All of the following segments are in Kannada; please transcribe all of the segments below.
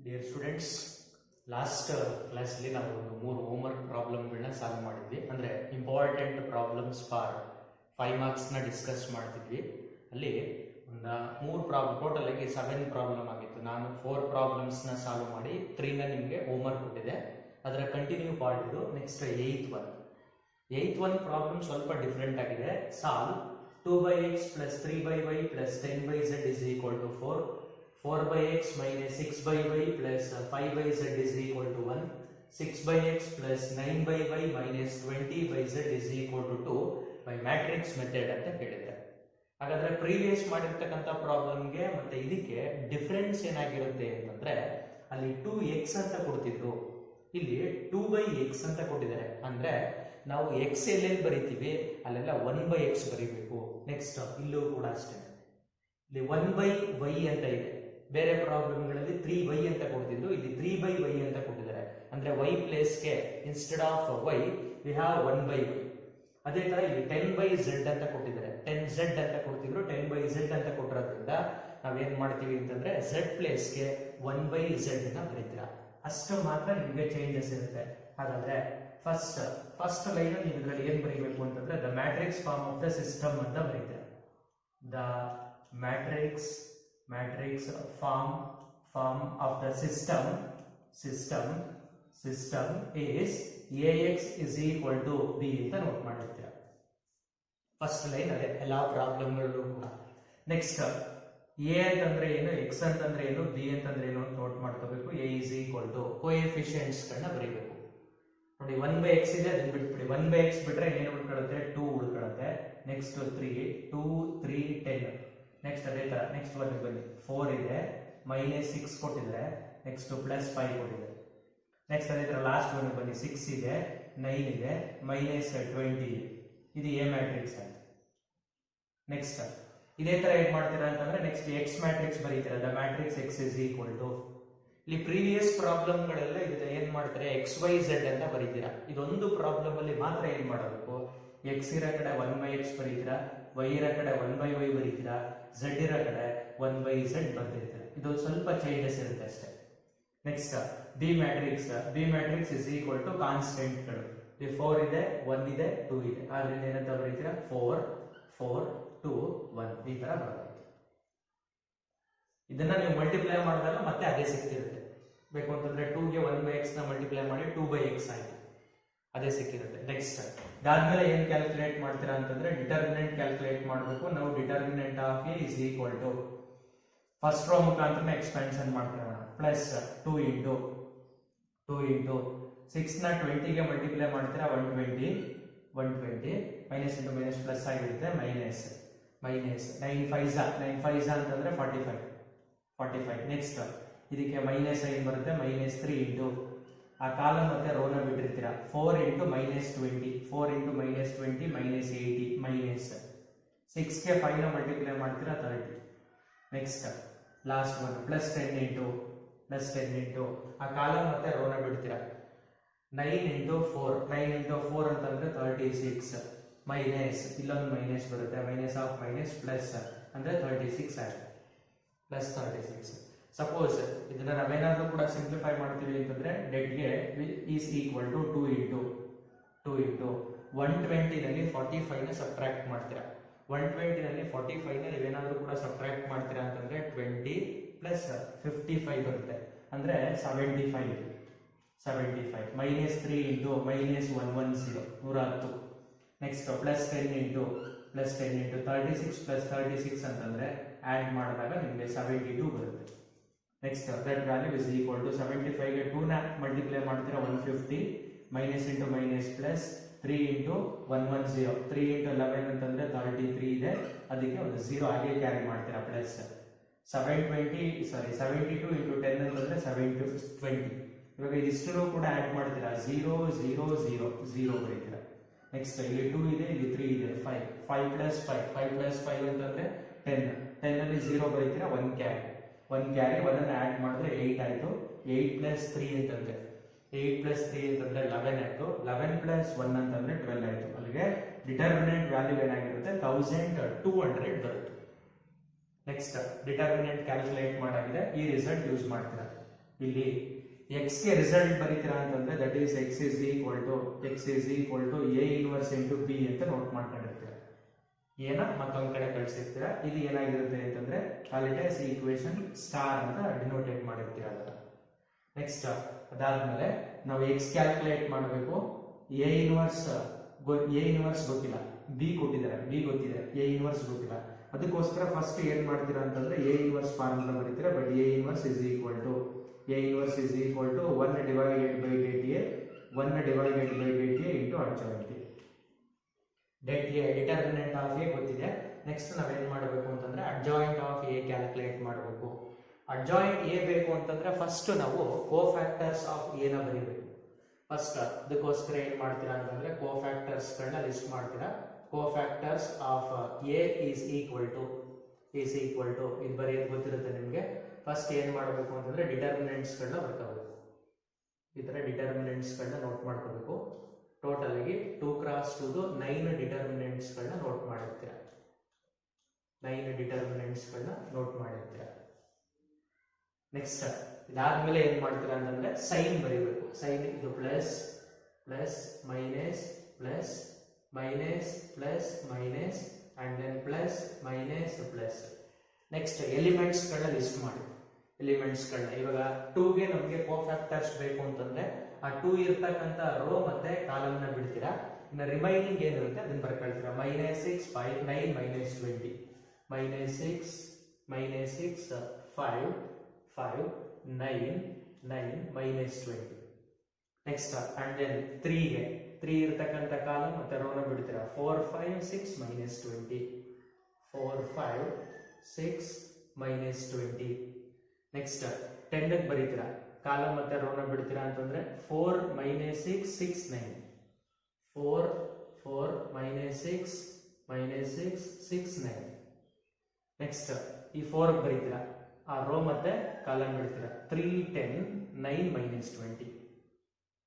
ಡಿಯರ್ ಸ್ಟೂಡೆಂಟ್ಸ್, ಲಾಸ್ಟ್ ಕ್ಲಾಸಲ್ಲಿ ನಾವು ಒಂದು 3 ಹೋಮ್ವರ್ಕ್ ಪ್ರಾಬ್ಲಮ್ಗಳನ್ನ ಸಾಲ್ವ್ ಮಾಡಿದ್ವಿ. ಅಂದರೆ ಇಂಪಾರ್ಟೆಂಟ್ ಪ್ರಾಬ್ಲಮ್ಸ್ ಫಾರ್ 5 ಮಾರ್ಕ್ಸ್ನ ಡಿಸ್ಕಸ್ ಮಾಡ್ತಿದ್ವಿ. ಅಲ್ಲಿ ಒಂದು 3 ಪ್ರಾಬ್ಲಮ್, ಟೋಟಲ್ ಆಗಿ 7 ಪ್ರಾಬ್ಲಮ್ ಆಗಿತ್ತು. ನಾನು 4 ಪ್ರಾಬ್ಲಮ್ಸ್ನ ಸಾಲ್ವ್ ಮಾಡಿ 3ನ ನಿಮಗೆ ಹೋಮ್ವರ್ಕ್ ಕೊಟ್ಟಿದೆ. ಅದರ ಕಂಟಿನ್ಯೂ ಪಾರ್ಟ್ ಇದು. ನೆಕ್ಸ್ಟ್ ಏಯ್ತ್ ಒನ್ ಪ್ರಾಬ್ಲಮ್ ಸ್ವಲ್ಪ ಡಿಫ್ರೆಂಟ್ ಆಗಿದೆ. Solve 2x plus 3y plus 10z is equal to 4x minus 6y plus 5z is equal to 1, 6x plus 9y minus 20z is equal to 2 by matrix method ಅಂತ ಹೇಳಿದ್ದಾರೆ. ಹಾಗಾದ್ರೆ ಪ್ರೀವಿಯಸ್ ಮಾಡಿರ್ತಕ್ಕಂಥ ಪ್ರಾಬ್ಲಮ್ಗೆ ಮತ್ತೆ ಇದಕ್ಕೆ ಡಿಫರೆನ್ಸ್ ಏನಾಗಿರುತ್ತೆ ಅಂತಂದ್ರೆ, ಅಲ್ಲಿ 2x ಅಂತ ಕೊಡ್ತಿದ್ರು, ಇಲ್ಲಿ 2x ಅಂತ ಕೊಟ್ಟಿದ್ದಾರೆ. ಅಂದ್ರೆ ನಾವು x ಎಲ್ಲೆಲ್ಲಿ ಬರೀತೀವಿ ಅಲ್ಲೆಲ್ಲ 1/x ಬರೀಬೇಕು. ನೆಕ್ಸ್ಟ್ ಇಲ್ಲೂ ಕೂಡ ಅಷ್ಟೇ, ಇಲ್ಲಿ 1/y ಅಂತ ಇದೆ. ಬೇರೆ ಪ್ರಾಬ್ಲಮ್ಗಳಲ್ಲಿ 3y ಅಂತ ಕೊಡ್ತಿದ್ರು, ಇಲ್ಲಿ 3/y ಅಂತ ಕೊಟ್ಟಿದ್ದಾರೆ. ಅಂದ್ರೆ y ಪ್ಲೇಸ್ಗೆ instead of y we have 1/y. ಅದೇ ತರ ಇಲ್ಲಿ 10/z ಅಂತ ಕೊಟ್ಟಿದ್ದಾರೆ, 10z ಅಂತ ಕೊಡ್ತಿದ್ರು, 10/z ಅಂತ ಕೊಟ್ಟಿರೋದ್ರಿಂದ ನಾವೇನ್ ಮಾಡ್ತೀವಿ ಅಂತಂದ್ರೆ z ಪ್ಲೇಸ್ಗೆ 1/z ಅಂತ ಬರೀತೀರಾ. ಅಷ್ಟು ಮಾತ್ರ ನಿಮಗೆ ಚೇಂಜಸ್ ಇರುತ್ತೆ. ಹಾಗಾದ್ರೆ ಫಸ್ಟ್ ಲೈನ್ ನೀವು ಇದರಲ್ಲಿ ಏನ್ ಬರೀಬೇಕು ಅಂತಂದ್ರೆ, the matrix form of the system ಅಂತ ಬರೀತೀರಾ. The matrix form of the system is ax is equal to b ಅಂತ ನೋಟ್ ಮಾಡಿರ್ತೀರಾ. ಫಸ್ಟ್ ಲೈನ್ ಅದೇ ಎಲ್ಲ ಪ್ರಾಬ್ಲಮ್ಗಳಲ್ಲೂ ಕೂಡ. ನೆಕ್ಸ್ಟ್ a ಅಂತಂದ್ರೆ ಏನು, x ಅಂತಂದ್ರೆ ಏನು, b ಅಂತಂದ್ರೆ ಏನು ಅಂತ ನೋಟ್ ಮಾಡ್ಕೋಬೇಕು. a is equal to coefficients ಗಳನ್ನ ಬರೀಬೇಕು. ನೋಡಿ 1/x ಇದೆ, ಅದನ್ನ ಬಿಟ್ಬಿಡಿ. 1/x ಬಿಟ್ರೆ ಏನು ಉಳ್ಕೊಳ್ಳುತ್ತೆ, 2 ಉಳ್ಕೊಳ್ಳುತ್ತೆ. ನೆಕ್ಸ್ಟ್ 3, 2, 3, 10. ನೆಕ್ಸ್ಟ್ ಅದೇ ತರ ನೆಕ್ಸ್ಟ್ ಒಂದು ಬನ್ನಿ, 4 ಇದೆ, -6 ಕೊಟ್ಟಿದ್ದಾರೆ, ನೆಕ್ಸ್ಟ್ +5 ಕೊಟ್ಟಿದ್ದಾರೆ. ನೆಕ್ಸ್ಟ್ ಅದೇ ತರ ಲಾಸ್ಟ್ ಒಂದು ಬನ್ನಿ, 6 ಇದೆ, 9 ಇದೆ, -20 ಇದೆ. ಇದು ಎ ಮ್ಯಾಟ್ರಿಕ್ಸ್ ಅಂತ. ನೆಕ್ಸ್ಟ್ ಇದೇ ತರ ಏನ್ ಮಾಡ್ತೀರಾ ಅಂತಂದ್ರೆ, ನೆಕ್ಸ್ಟ್ ಎಕ್ಸ್ ಮ್ಯಾಟ್ರಿಕ್ಸ್ ಬರೀತೀರಾ. The matrix x is equal to, ಇಲ್ಲಿ ಪ್ರೀವಿಯಸ್ ಪ್ರಾಬ್ಲಮ್ಗಳೆಲ್ಲ ಇದನ್ನ ಏನ್ ಮಾಡ್ತಾರೆ, XYZ ಅಂತ ಬರೀತೀರಾ. ಇದೊಂದು ಪ್ರಾಬ್ಲಮ್ ಅಲ್ಲಿ ಮಾತ್ರ ಏನ್ ಮಾಡಬೇಕು, x ಇರೋ ಕಡೆ 1/x ಬರೀತೀರಾ, y ಇರೋ ಕಡೆ 1/y ಬರೀತೀರಾ, z ಇರೋ ಕಡೆ 1/z ಬರ್ದಿರ್ತೀರಾ. ಇದು ಸ್ವಲ್ಪ ಚೇಂಜಸ್ ಇರುತ್ತೆ ಅಷ್ಟೇ. Next be matrix is equal to ಕಾನ್ಸ್ಟೆಂಟ್ಗಳು. 4 ಇದೆ, 1 ಇದೆ, 2 ಇದೆ. ಆದ್ರಿಂದ ಏನಂತ ಬರೀತೀರಾ, 4, 4, 2, 1 ಈ ತರ ಬರುತ್ತೆ. ಇದನ್ನ ನೀವು ಮಲ್ಟಿಪ್ಲೈ ಮಾಡಿದಾಗ ಮತ್ತೆ ಅದೇ ಸಿಕ್ತಿರುತ್ತೆ. ಬೇಕು ಅಂತಂದ್ರೆ 2ಗೆ 1/x ನ ಮಲ್ಟಿಪ್ಲೈ ಮಾಡಿ 2/x ಆಯ್ತು, ಅದೇ ಸಿಕ್ಕಿರುತ್ತೆ. ನೆಕ್ಸ್ಟ್ ಅದಾದ್ಮೇಲೆ ಏನ್ ಕ್ಯಾಲ್ಕುಲೇಟ್ ಮಾಡ್ತೀರಾ ಅಂತಂದ್ರೆ, ಡಿಟರ್ಮಿನೆಂಟ್ ಕ್ಯಾಲ್ಕುಲೇಟ್ ಮಾಡಬೇಕು. ನಾವು determinant of A is equal to first row ಮುಖಾಂತರ ಎಕ್ಸ್ಪೆನ್ಷನ್ ಮಾಡ್ತೀರಾ, ಪ್ಲಸ್ 2 ಇಂಟು 6 ನ 20ಗೆ ಮಲ್ಟಿಪ್ಲೈ ಮಾಡ್ತೀರಾ, 120, ಮೈನಸ್ ಇಂಟು ಮೈನಸ್ ಪ್ಲಸ್ ಆಗಿರುತ್ತೆ, ಮೈನಸ್ 9 5 ಅಂತಂದ್ರೆ 45. ನೆಕ್ಸ್ಟ್ ಇದಕ್ಕೆ ಮೈನಸ್ ಐನ್ ಬರುತ್ತೆ, -3 ಇಂಟು ಆ ಕಾಲಮ್ ಮತ್ತೆ ರೋನ ಬಿಟ್ಟಿರ್ತೀರಾ, 4 ಇಂಟು -20, -80, ಮೈನಸ್ 6ಗೆ 5 ನ ಮಲ್ಟಿಪ್ಲೈ ಮಾಡ್ತೀರಾ, 30. ನೆಕ್ಸ್ಟ್ ಲಾಸ್ಟ್ ಒನ್ +10 ಇಂಟು ಆ ಕಾಲಮ್ ಮತ್ತೆ ರೋನ ಬಿಡ್ತೀರಾ, 9 ಇಂಟು 4 ಅಂತಂದ್ರೆ 36, ಮೈನಸ್ ಇಲ್ಲೊಂದು ಮೈನಸ್ ಬರುತ್ತೆ, ಮೈನಸ್ ಆಫ್ ಮೈನಸ್ ಪ್ಲಸ್ ಅಂದ್ರೆ 36 ಆಗುತ್ತೆ, +36. ಸಪೋಸ್ ಇದನ್ನ ನಾವೇನಾದ್ರೂ ಕೂಡ ಸಿಂಪ್ಲಿಫೈ ಮಾಡ್ತೀವಿ ಅಂತಂದ್ರೆ, ಡೆಟ್ಗೆ ಈಸ್ ಈಕ್ವಲ್ ಟು 2 ಇಂಟು 120 ನಲ್ಲಿ 45 ನ ಸಬ್ಟ್ರಾಕ್ಟ್ ಮಾಡ್ತೀರಾ. 120 ನಲ್ಲಿ 45 ನ ನೀವೇನಾದ್ರೂ ಕೂಡ ಸಬ್ಟ್ರಾಕ್ಟ್ ಮಾಡ್ತೀರಾ ಅಂತಂದ್ರೆ 20 ಪ್ಲಸ್ 55 ಬರುತ್ತೆ, ಅಂದ್ರೆ 75, -3 ಇಂಟು -110, 110. ನೆಕ್ಸ್ಟ್ +10 ಇಂಟು 36 ಪ್ಲಸ್ 36 ಅಂತಂದ್ರೆ ಆಡ್ ಮಾಡಿದಾಗ ನಿಮಗೆ 72 ಬರುತ್ತೆ. Next that value is equal to 75ಗೆ 2 ನ ಮಲ್ಟಿಪ್ಲೈ ಮಾಡ್ತೀರಾ, 150, minus into minus plus 3 into 110, 3 into 11 ಅಂತಂದ್ರೆ 33 ಇದೆ, ಅದಕ್ಕೆ ಒಂದು 0 ಹಾಗೆ ಕ್ಯಾರಿ ಮಾಡ್ತೀರಾ, ಪ್ಲಸ್ 72 ಇಂಟು 10 ಅಂತಂದ್ರೆ 720. ಇವಾಗ ಇದಿಷ್ಟು ಕೂಡ ಆಡ್ ಮಾಡ್ತೀರಾ, 0 0 0 0 ಬರೀತೀರಾ. ನೆಕ್ಸ್ಟ್ ಇಲ್ಲಿ 2 ಇದೆ, ಇಲ್ಲಿ 3 ಇದೆ, 5 ಪ್ಲಸ್ 5 ಅಂತಂದ್ರೆ 10 ಅಲ್ಲಿ 0 ಬರೀತೀರಾ, 1 ಕ್ಯಾರಿ 1 ಆಡ್ ಮಾಡಿದ್ರೆ 8 ಆಯ್ತು. 8 ಪ್ಲಸ್ 3 ಅಂತಂದ್ರೆ 11 ಆಯ್ತು. 11 ಪ್ಲಸ್ 1 ಅಂತಂದ್ರೆ 12 ಆಯ್ತು. ಅಲ್ಲಿಗೆ ಡಿಟರ್ಮಿನೆಂಟ್ ವ್ಯಾಲ್ಯೂ ಏನಾಗಿರುತ್ತೆ, 1200 ಬರುತ್ತೆ. ನೆಕ್ಸ್ಟ್ ಡಿಟರ್ಮಿನೆಂಟ್ ಕ್ಯಾಲ್ಕುಲೇಟ್ ಮಾಡಾಗಿದೆ, ಈ ರಿಸಲ್ಟ್ ಯೂಸ್ ಮಾಡ್ತೀರಾ. ಇಲ್ಲಿ x ಗೆ ರಿಸಲ್ಟ್ ಬರೀತೀರಾ ಅಂತಂದ್ರೆ that is x is equal to a inverse into b ಅಂತ ನೋಟ್ ಮಾಡ್ಕೊಂಡಿರ್ತೀರಾ. ಏನ ಮತ್ತೊಂದ್ ಕಡೆ ಕಳಿಸಿರ್ತೀರಾ. ಇದು ಏನಾಗಿರುತ್ತೆ ಅಂತಂದ್ರೆ ಅಲ್ಲಿಟೇಸ್ ಈಕ್ವೇಶನ್ ಸ್ಟಾರ್ ಅಂತ ಡಿನೋಟೇಟ್ ಮಾಡಿರ್ತೀರಾ ಅದನ್ನ. ನೆಕ್ಸ್ಟ್ ಅದಾದ್ಮೇಲೆ ನಾವು x ಕ್ಯಾಲ್ಕುಲೇಟ್ ಮಾಡಬೇಕು. a ಇನ್ವರ್ಸ್ ಗೊತ್ತಿಲ್ಲ, b ಕೊಟ್ಟಿದ್ದಾರೆ, b ಗೊತ್ತಿದೆ, a ಇನ್ವರ್ಸ್ ಗೊತ್ತಿಲ್ಲ. ಅದಕ್ಕೋಸ್ಕರ ಫಸ್ಟ್ ಏನ್ ಮಾಡ್ತೀರಾ ಅಂತಂದ್ರೆ a ಇನ್ವರ್ಸ್ ಫಾರ್ಮುಲಾ ಬರೀತೀರಾ. But a inverse is equal to 1 divided by dta into adjoint. Determinant of A ಗೊತ್ತಿದೆ. ನೆಕ್ಸ್ಟ್ ನಾವೇನ್ ಮಾಡಬೇಕು ಅಂತಂದ್ರೆ ಅಡ್ಜಾಯಿಂಟ್ ಆಫ್ ಎ ಕ್ಯಾಲ್ಕುಲೇಟ್ ಮಾಡಬೇಕು. ಅಡ್ಜಾಯಿಂಟ್ ಎ ಬೇಕು ಅಂತಂದ್ರೆ ಫಸ್ಟ್ ನಾವು ಕೋಫ್ಯಾಕ್ಟರ್ಸ್ ಆಫ್ ಎ ನ ಬರೀಬೇಕು. ಫಸ್ಟ್ ಅದಕ್ಕೋಸ್ಕರ ಏನ್ ಮಾಡ್ತೀರಾ ಅಂತಂದ್ರೆ ಕೋಫ್ಯಾಕ್ಟರ್ಸ್ ಗಳನ್ನ ಲಿಸ್ಟ್ ಮಾಡ್ತೀರಾ. Cofactors of A is equal to ಇದು ಬರೆಯೋದು ಗೊತ್ತಿರುತ್ತೆ ನಿಮ್ಗೆ. ಫಸ್ಟ್ ಏನ್ ಮಾಡಬೇಕು ಅಂತಂದ್ರೆ ಡಿಟರ್ಮಿನೆಂಟ್ಸ್ ಗಳನ್ನ ಬರ್ಕೋಬೇಕು. ಈ ತರ ಡಿಟರ್ಮಿನೆಂಟ್ಸ್ ಗಳನ್ನ ನೋಟ್ ಮಾಡ್ಕೋಬೇಕು. ಟೋಟಲ್ ಆಗಿ 2 × 2 9 ಡಿಟರ್ಮಿನೆಂಟ್ಸ್ ಗಳನ್ನ ನೋಟ್ ಮಾಡಿರ್ತೀರಾ. 9 ಡಿಟರ್ಮಿನೆಂಟ್ಸ್ ಗಳನ್ನ ನೋಟ್ ಮಾಡಿರ್ತೀರಾ. ನೆಕ್ಸ್ಟ್ ಇದಾದ್ಮೇಲೆ ಏನ್ ಮಾಡ್ತೀರಾ ಅಂತಂದ್ರೆ ಸೈನ್ ಬರೀಬೇಕು. ಸೈನ್ ಇದು plus plus minus plus minus plus minus and then plus minus plus. Next elements ಗಳನ್ನ ಲಿಸ್ಟ್ ಮಾಡಿ. ಎಲಿಮೆಂಟ್ಸ್ ಗಳನ್ನ ಇವಾಗ 2 ಗೆ ನಮಗೆ ಕೋಫ್ಯಾಕ್ಟರ್ಸ್ ಬೇಕು ಅಂತಂದ್ರೆ ಆ 2 ಇರ್ತಕ್ಕಂತ ರೋ ಮತ್ತೆ ಕಾಲಮ್ ನ ಬಿಡ್ತೀರಾ. ಇನ್ನು ರಿಮೈನಿಂಗ್ ಏನಿರುತ್ತೆ ಅದನ್ನ ಬರ್ಕೊಳ್ತೀರಾ. -6 5 9 -20 -6 5 5 9 9 -20. ನೆಕ್ಸ್ಟ್ ಅಂಡ್ ದೆನ್ 3 ಗೆ 3 ಇರ್ತಕ್ಕಂತ ಕಾಲಮ್ ಮತ್ತೆ ರೋ ನ ಬಿಡ್ತೀರಾ. 4 5 6 -20 4 5 6 -20. ನೆಕ್ಸ್ಟ್ 10 ಗೆ ಬರೀತೀರಾ. ಕಾಲಮ್ ಮತ್ತೆ ರೋ ನ ಬಿಡ್ತೀರಾ ಅಂತಂದ್ರೆ 4 -6 6 9 4 4 -6 6 9. ನೆಕ್ಸ್ಟ್ ಈ 4 ಗೆ ಬರೀತೀರಾ. ಆ ರೋ ಮತ್ತೆ ಕಾಲಮ್ ಬಿಡ್ತೀರಾ. 3 10 9 -20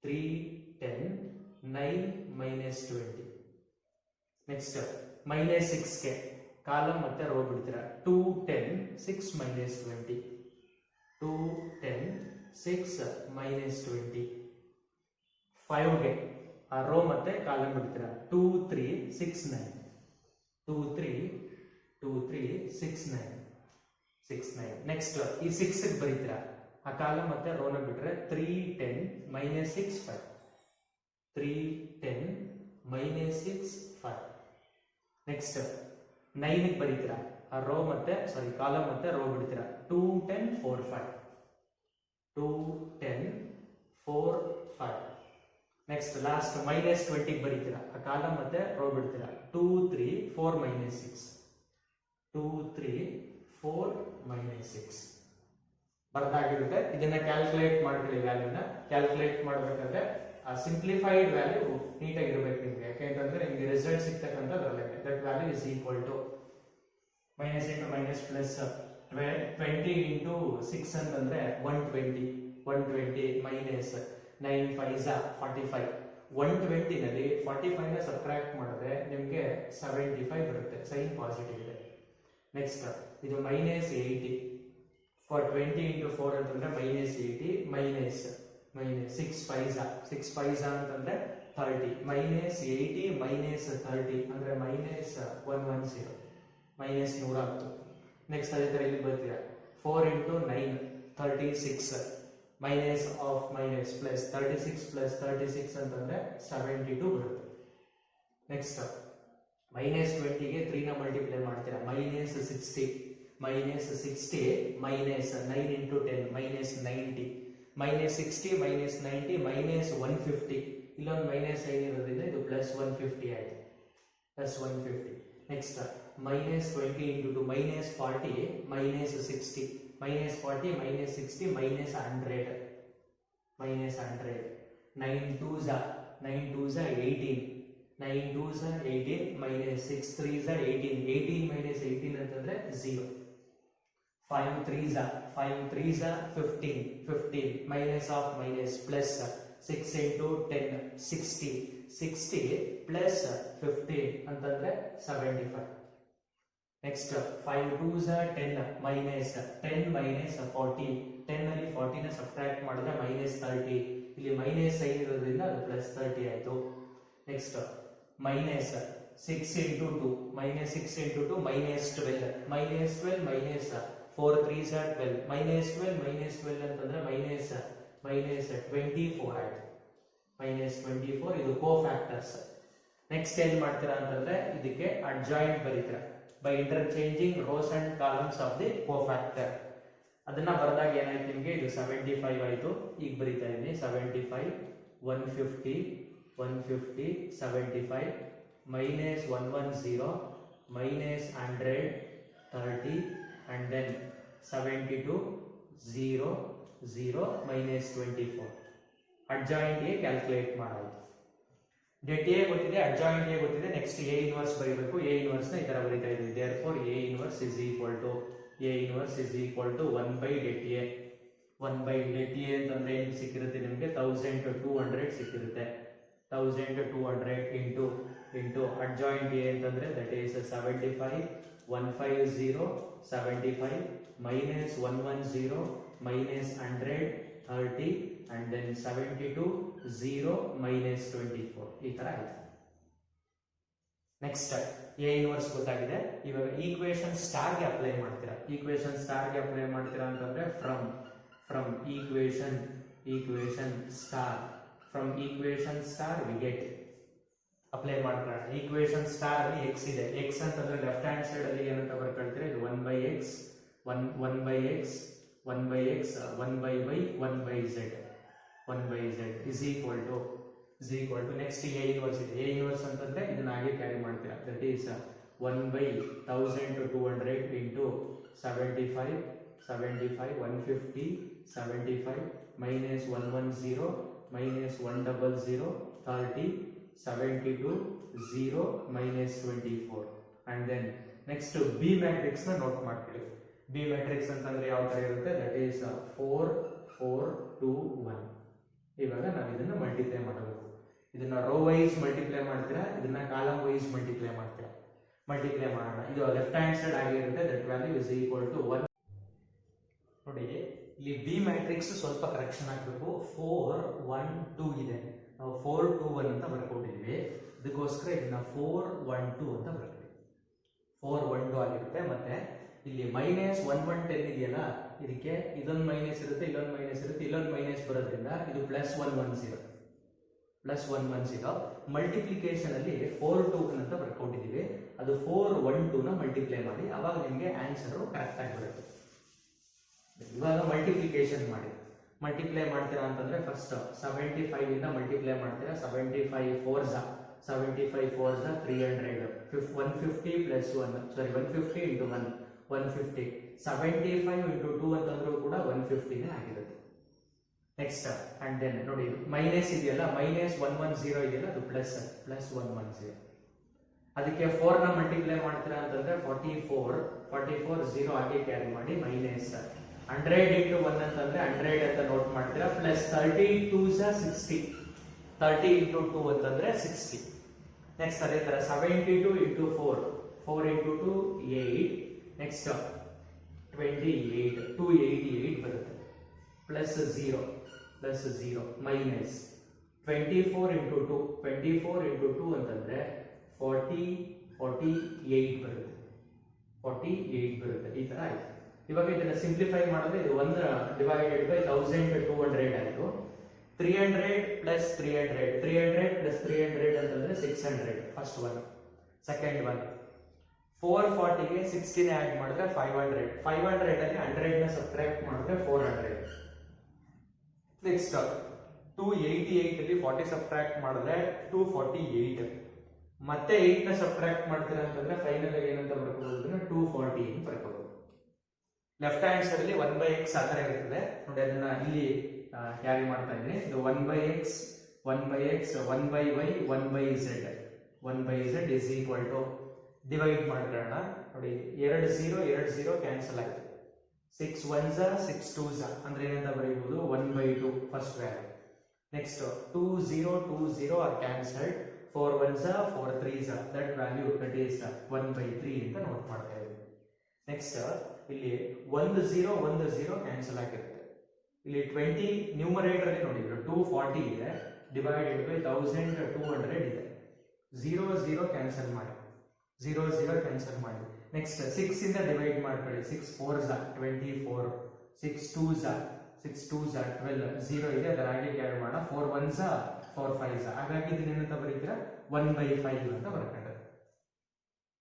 3 10 9 -20. ನೆಕ್ಸ್ಟ್ -6 ಗೆ ಕಾಲಮ್ ಮತ್ತೆ ರೋ ಬಿಡ್ತೀರಾ. 2 10 6 -20 2 10 6 -20. 5 ಗೆ ಆ ರೋ ಮತ್ತೆ ಕಾಲಮ್ ಬಿಡ್ತೀರಾ. 2 3 6 9 2 3 2 3 6 9 6 9. ನೆಕ್ಸ್ಟ್ ಈ 6 ಗೆ ಬರೀತೀರಾ. ಆ ಕಾಲಮ್ ಮತ್ತೆ ರೋ ನ ಬಿಟ್ರೆ 3 10 -6 5 3 10 -6 5. ನೆಕ್ಸ್ಟ್ 9 ಗೆ ಬರೀತೀರಾ. ಆ ರೋ ಮತ್ತೆ ಕಾಲಮ್ ಮತ್ತೆ ರೋ ಬಿಡ್ತೀರಾ. 2 10 4 5 2 10 4 5. ನೆಕ್ಸ್ಟ್ ಲಾಸ್ಟ್ -20 ಗೆ ಬರೀತೀರಾ. ಆ ಕಾಲಮ್ ಮತ್ತೆ ರೋ ಬಿಡ್ತೀರಾ. 2 3 4 -6 2 3 4 -6 ಬರ್ದಾಗಿರುತ್ತೆ. ಇದನ್ನ ಕ್ಯಾಲ್ಕುಲೇಟ್ ಮಾಡ್ಕೊಳ್ಳಿ. ವ್ಯಾಲ್ಯೂನ ಕ್ಯಾಲ್ಕುಲೇಟ್ ಮಾಡಬೇಕಾದ್ರೆ ಆ ಸಿಂಪ್ಲಿಫೈಡ್ ವ್ಯಾಲ್ಯೂ ನೀಟಾಗಿ ಇರಬೇಕು ನಿಮ್ಗೆ. ಯಾಕೆಂತಂದ್ರೆ ನಿಮ್ಗೆ ರಿಸಲ್ಟ್ ಸಿಗ್ತಕ್ಕಂಥದ್ರಲ್ಲೇ that value is equal to minus into minus plus 20 into 6 ಅಂತಂದ್ರೆ 120 120 ಮೈನಸ್ 9 5 45 120 ನಲ್ಲಿ 45 ನ ಸಬ್ಟ್ರಾಕ್ಟ್ ಮಾಡಿದ್ರೆ ನಿಮ್ಗೆ 75 ಬರುತ್ತೆ. ಸೈನ್ ಪಾಸಿಟಿವ್ ಇದೆ. ನೆಕ್ಸ್ಟ್ ಇದು -80 ಫಾರ್ 20 ಇಂಟು 4 ಅಂತಂದ್ರೆ -80 ಮೈನಸ್ 6 5 ಅಂತಂದ್ರೆ 30 -80 -30 ಅಂದ್ರೆ -110 -110. ನೆಕ್ಸ್ಟ್ ಅದೇ ತರ ಇಲ್ಲಿ ಬರ್ತೀರಾ. 4 into 9 36 minus of minus plus 36 plus 36 ಅಂತಂದ್ರೆ 72 ಬರುತ್ತೆ. ನೆಕ್ಸ್ಟ್ -20 ಗೆ 3 ನ ಮಲ್ಟಿಪ್ಲೈ ಮಾಡ್ತೀರಾ. -60 -60 ಮೈನಸ್ 9 ಇಂಟು 10 -90 -60 -90 -150. ಇಲ್ಲೊಂದು ಮೈನಸ್ ಏನಿರೋದ್ರಿಂದ ಇದು +150 ಆಯ್ತು. +150. Next -20 into 2 -40 -60 -40 -60 -100 -100. 9 2s 18 9 2s 18 -6 3s 18 18 -18 ಅಂತಂದ್ರೆ 0. 5 3s 15 15 minus of minus plus 6 into 10 60 plus 15 ಅಂತಂದ್ರೆ 75. ನೆಕ್ಸ್ಟ್ 5 2s 10 minus 10 minus 40 10 ನಲ್ಲಿ 40ನ ಸಬ್ಟ್ರಾಕ್ಟ್ ಮಾಡಿದ್ರೆ -30, ಇಲ್ಲಿ ಮೈನಸ್ ಸೈನ್ ಇರೋದ್ರಿಂದ ಅದು +30 ಆಯ್ತು. Next -6 into 2, -6 into 2 -12, -4 3s are 12, -12 ಅಂತಂದ್ರೆ -24 ಆಯ್ತು. -24 ಇದು ಕೋಫ್ಯಾಕ್ಟರ್ಸ್. ನೆಕ್ಸ್ಟ್ ಏನ್ ಮಾಡ್ತೀರಾ ಅಂತಂದ್ರೆ ಇದಕ್ಕೆ ಅಡ್ಜಾಯಿಂಟ್ ಬರೀತೀರಾ by interchanging rows and columns of the cofactor. ಅದನ್ನ ಬರೆದಾಗ ಏನಾಯ್ತು ನಿಮಗೆ, ಇದು 75 ಆಯ್ತು. ಈಗ ಬರೀತಾ ಇದ್ದೀನಿ 75 150 150 75 -110 -100 30 and then 72 0 0 -24. Adjoint A calculate ಮಾಡೋದು. ಡೆಟ್ ಎ ಗೊತ್ತಿದೆ, ಅಡ್ಜಾಯಿಂಟ್ ಎ ಗೊತ್ತಿದೆ. ನೆಕ್ಸ್ಟ್ ಎ ಇನ್ವರ್ಸ್ ಬರೀಬೇಕು. ಎ ಇನ್ವರ್ಸ್ ನ ಈ ತರ ಬರೀತಾ ಇದ್ದೀವಿ. therefore A inverse is equal to 1 by det a. 1 by det a ಅಂತಂದ್ರೆ ಏನು ಸಿಕ್ಕಿರುತ್ತೆ ನಿಮಗೆ, 1200 ಸಿಕ್ಕಿರುತ್ತೆ. 1200 into adjoint a ಅಂತಂದ್ರೆ that is 75 150 75 -110 -100 30 and then 72 0 -24 ಈ ತರ ಆಯ್ತು. ನೆಕ್ಸ್ಟ್ ಎ ಇನ್ವರ್ಸ್ ಗೊತ್ತಾಗಿದೆ. ಇವಾಗ ಈಕ್ವೇಶನ್ ಸ್ಟಾರ್ ಗೆ ಅಪ್ಲೈ ಮಾಡ್ತೀರಾ. ಈಕ್ವೇಶನ್ ಸ್ಟಾರ್ ಗೆ ಅಪ್ಲೈ ಮಾಡ್ತೀರಾ ಅಂತಂದ್ರೆ from equation star we get apply ಮಾಡ್ತಾರೆ. ಈಕ್ವೇಶನ್ ಸ್ಟಾರ್ ಅಲ್ಲಿ x ಇದೆ. x ಅಂತಂದ್ರೆ ಲೆಫ್ಟ್ ಹ್ಯಾಂಡ್ ಸೈಡ್ ಅಲ್ಲಿ ಏನಂತ ಬರ್ಕೊಳ್ತೀರಾ, ಇದು 1 by x 1 by x 1 by y 1 by z is equal to next A inverse ಇದೆ. ಎ ಇನ್ವರ್ಸ್ ಅಂತಂದ್ರೆ ಇದನ್ನ ಹಾಗೆ ಕ್ಯಾರಿ ಮಾಡ್ತೀರಾ. That is 1 by 1200 into 75 150 75 -110 -100 30 72 0 -24 and then next B matrix ನ ನೋಟ್ ಮಾಡ್ಕೊಳ್ಳಿ. ಬಿ ಮ್ಯಾಟ್ರಿಕ್ಸ್ ಅಂತಂದ್ರೆ ಯಾವ ತರ ಇರುತ್ತೆ, ದಟ್ ಈಸ್ 4 4 2 1. ಇವಾಗ ನಾವು ಇದನ್ನ ಮಲ್ಟಿಪ್ಲೈ ಮಾಡಬೇಕು. ಇದನ್ನ ರೋ ವೈಸ್ ಮಲ್ಟಿಪ್ಲೈ ಮಾಡ್ತೀರಾ, ಇದನ್ನ ಕಾಲಮ್ ವೈಸ್ ಮಲ್ಟಿಪ್ಲೈ ಮಾಡ್ತೀರಾ. ಮಲ್ಟಿಪ್ಲೈ ಮಾಡೋಣ. ಇದು ಲೆಫ್ಟ್ ಹ್ಯಾಂಡ್ ಸೈಡ್ ಆಗಿರುತ್ತೆ. That value is equal to 1. ನೋಡಿ ಇಲ್ಲಿ ಬಿ ಮ್ಯಾಟ್ರಿಕ್ಸ್ ಸ್ವಲ್ಪ ಕರೆಕ್ಷನ್ ಆಗಬೇಕು. 4 1 2 ಇದೆ, ನಾವು 4 2 1 ಅಂತ ಬರ್ಕೊಂಡಿದ್ವಿ. ಅದಕ್ಕೋಸ್ಕರ ಇದನ್ನ 4 1 2 ಅಂತ ಬರ್ತೀವಿ. 4 1 2 ಆಗಿರುತ್ತೆ. ಮತ್ತೆ ಇಲ್ಲಿ -110 ಇದೆಯಲ್ಲ, ಇದಕ್ಕೆ ಇದೊಂದು ಮೈನಸ್ ಇರುತ್ತೆ, ಇಲ್ಲೊಂದು ಮೈನಸ್ ಇರುತ್ತೆ, ಇಲ್ಲೊಂದು ಮೈನಸ್ ಬರೋದ್ರಿಂದ ಇದು +110 ಮಲ್ಟಿಪ್ಲಿಕೇಶನ್ ಅಲ್ಲಿ 4 2 ಅಂತ ಬರ್ಕೊಂಡಿದೀವಿ. ಅದು 4 1 2 ನ ಮಲ್ಟಿಪ್ಲೈ ಮಾಡಿ, ಅವಾಗ ನಿಮಗೆ ಆನ್ಸರ್ ಕರೆಕ್ಟ್ ಆಗಿ ಬರುತ್ತೆ. ಇವಾಗ ಮಲ್ಟಿಪ್ಲಿಕೇಶನ್ ಮಾಡಿ. ಮಲ್ಟಿಪ್ಲೈ ಮಾಡ್ತೀರಾ ಅಂತಂದ್ರೆ ಫಸ್ಟ್ 75 ಇಂದ ಮಲ್ಟಿಪ್ಲೈ ಮಾಡ್ತೀರಾ. 75 4s 300 150 plus 1 ಸಾರಿ 150 into 1 150 75 into 2 ಅಂತಂದ್ರೂ ಕೂಡ 150 ನೇ ಆಗಿರುತ್ತೆ. ನೆಕ್ಸ್ಟ್ ಅಂಡ್ ದೆನ್ ನೋಡಿ ಮೈನಸ್ ಇದೆಯಲ್ಲ, -110 ಇದೆಯಲ್ಲ, ಅದು +110. ಅದಕ್ಕೆ 4 ನ ಮಲ್ಟಿಪ್ಲೈ ಮಾಡ್ತೀರಾ ಅಂತಂದ್ರೆ 44 0 ಹಾಗೆ ಕ್ಯಾರಿ ಮಾಡಿ -100 into 1 ಅಂತಂದ್ರೆ 100 ಅಂತ ನೋಟ್ ಮಾಡ್ತೀರಾ. +30 2s 60 30 into 2 ಅಂತಂದ್ರೆ 60. ನೆಕ್ಸ್ಟ್ ಅದೇ ತರ 72 into 4 into 2 8. ನೆಕ್ಸ್ಟ್ 28 288 ಬರುತ್ತೆ. +0 -24 into 2 ಅಂತಂದ್ರೆ 48 ಬರುತ್ತೆ. 48 ಬರುತ್ತೆ. ಈ ತರ ಆಯ್ತು. ಇವಾಗ ಇದನ್ನ ಸಿಂಪ್ಲಿಫೈ ಮಾಡಿದ್ರೆ ಇದು 1 ಡಿವೈಡೆಡ್ ಬೈ 1200 ಆಯ್ತು. 300 plus 300 ಅಂತಂದ್ರೆ 600. First one. ಸೆಕೆಂಡ್ ಒನ್ 440 ಗೆ 60 ನೇ ಆಡ್ ಮಾಡಿದ್ರೆ 500 ಅಲ್ಲಿ 100 ನ ಸಬ್ಟ್ರಾಕ್ಟ್ ಮಾಡಿದ್ರೆ 400. ನೆಕ್ಸ್ಟ್ 288 ಅಲ್ಲಿ 40 ಸಬ್ಟ್ರಾಕ್ಟ್ ಮಾಡಿದ್ರೆ 248. ಮತ್ತೆ 8 ನ ಸಬ್ಟ್ರಾಕ್ಟ್ ಮಾಡ್ತೀರಾ ಅಂತಂದ್ರೆ ಫೈನಲ್ ಆಗಿ ಏನಂತ ಬರ್ಕೋಬಹುದು, 240 ಅಂತ ಬರ್ಕೋಬಹುದು. ಲೆಫ್ಟ್ ಹ್ಯಾಂಡ್ ಸೈಡ್ ಅಲ್ಲಿ 1/x ಆ ತರ ಇರ್ತದೆ ನೋಡಿ. ಅದನ್ನ ಇಲ್ಲಿ ಕ್ಯಾರಿ ಮಾಡ್ತಾ ಇದ್ದೀನಿ. ಇದು 1/x 1/y 1/z is equal to divide ಮಾಡ್ಕೊಳ್ಳೋಣ. ನೋಡಿ 2 0 ಕ್ಯಾನ್ಸಲ್ ಆಯ್ತು. 6 1s 6 2s ಅಂದ್ರೆ ಏನಂತ ಬರೀಬಹುದು, 1/2 first value. Next 2 0 are cancelled. 4 1s 4 3s that value that is 1/3 ಅಂತ ನೋಟ್ ಮಾಡ್ತಾ ಇದ್ದೀವಿ. ನೆಕ್ಸ್ಟ್ ಇಲ್ಲಿ 1 0 ಕ್ಯಾನ್ಸಲ್ ಆಗಿರುತ್ತೆ. ಇಲ್ಲಿ 20 ನ್ಯೂಮರೇಟರ್ ಅಲ್ಲಿ ನೋಡಿದ್ರು 240 ಇದೆ ಡಿವೈಡೆಡ್ ಬೈ 1200 ಇದೆ. 0 ಕ್ಯಾನ್ಸಲ್ ಮಾಡಿ, 0 ಕ್ಯಾನ್ಸಲ್ ಮಾಡಿ. ನೆಕ್ಸ್ಟ್ 6 ಇಂದ ಡಿವೈಡ್ ಮಾಡ್ಕೊಳ್ಳಿ. 6 4s 24, 6 2s 12, 0 ಇದೆ ಅದರ ಹಾಗೆ ಕ್ಯಾರಿ ಮಾಡೋಣ. 4 1s 4 5s. ಹಾಗಾಗಿ ಇದನ್ನೇನಂತ ಬರೀತೀರಾ 1/5 ಅಂತ ಬರ್ಕೊಂಡ್ರೆ.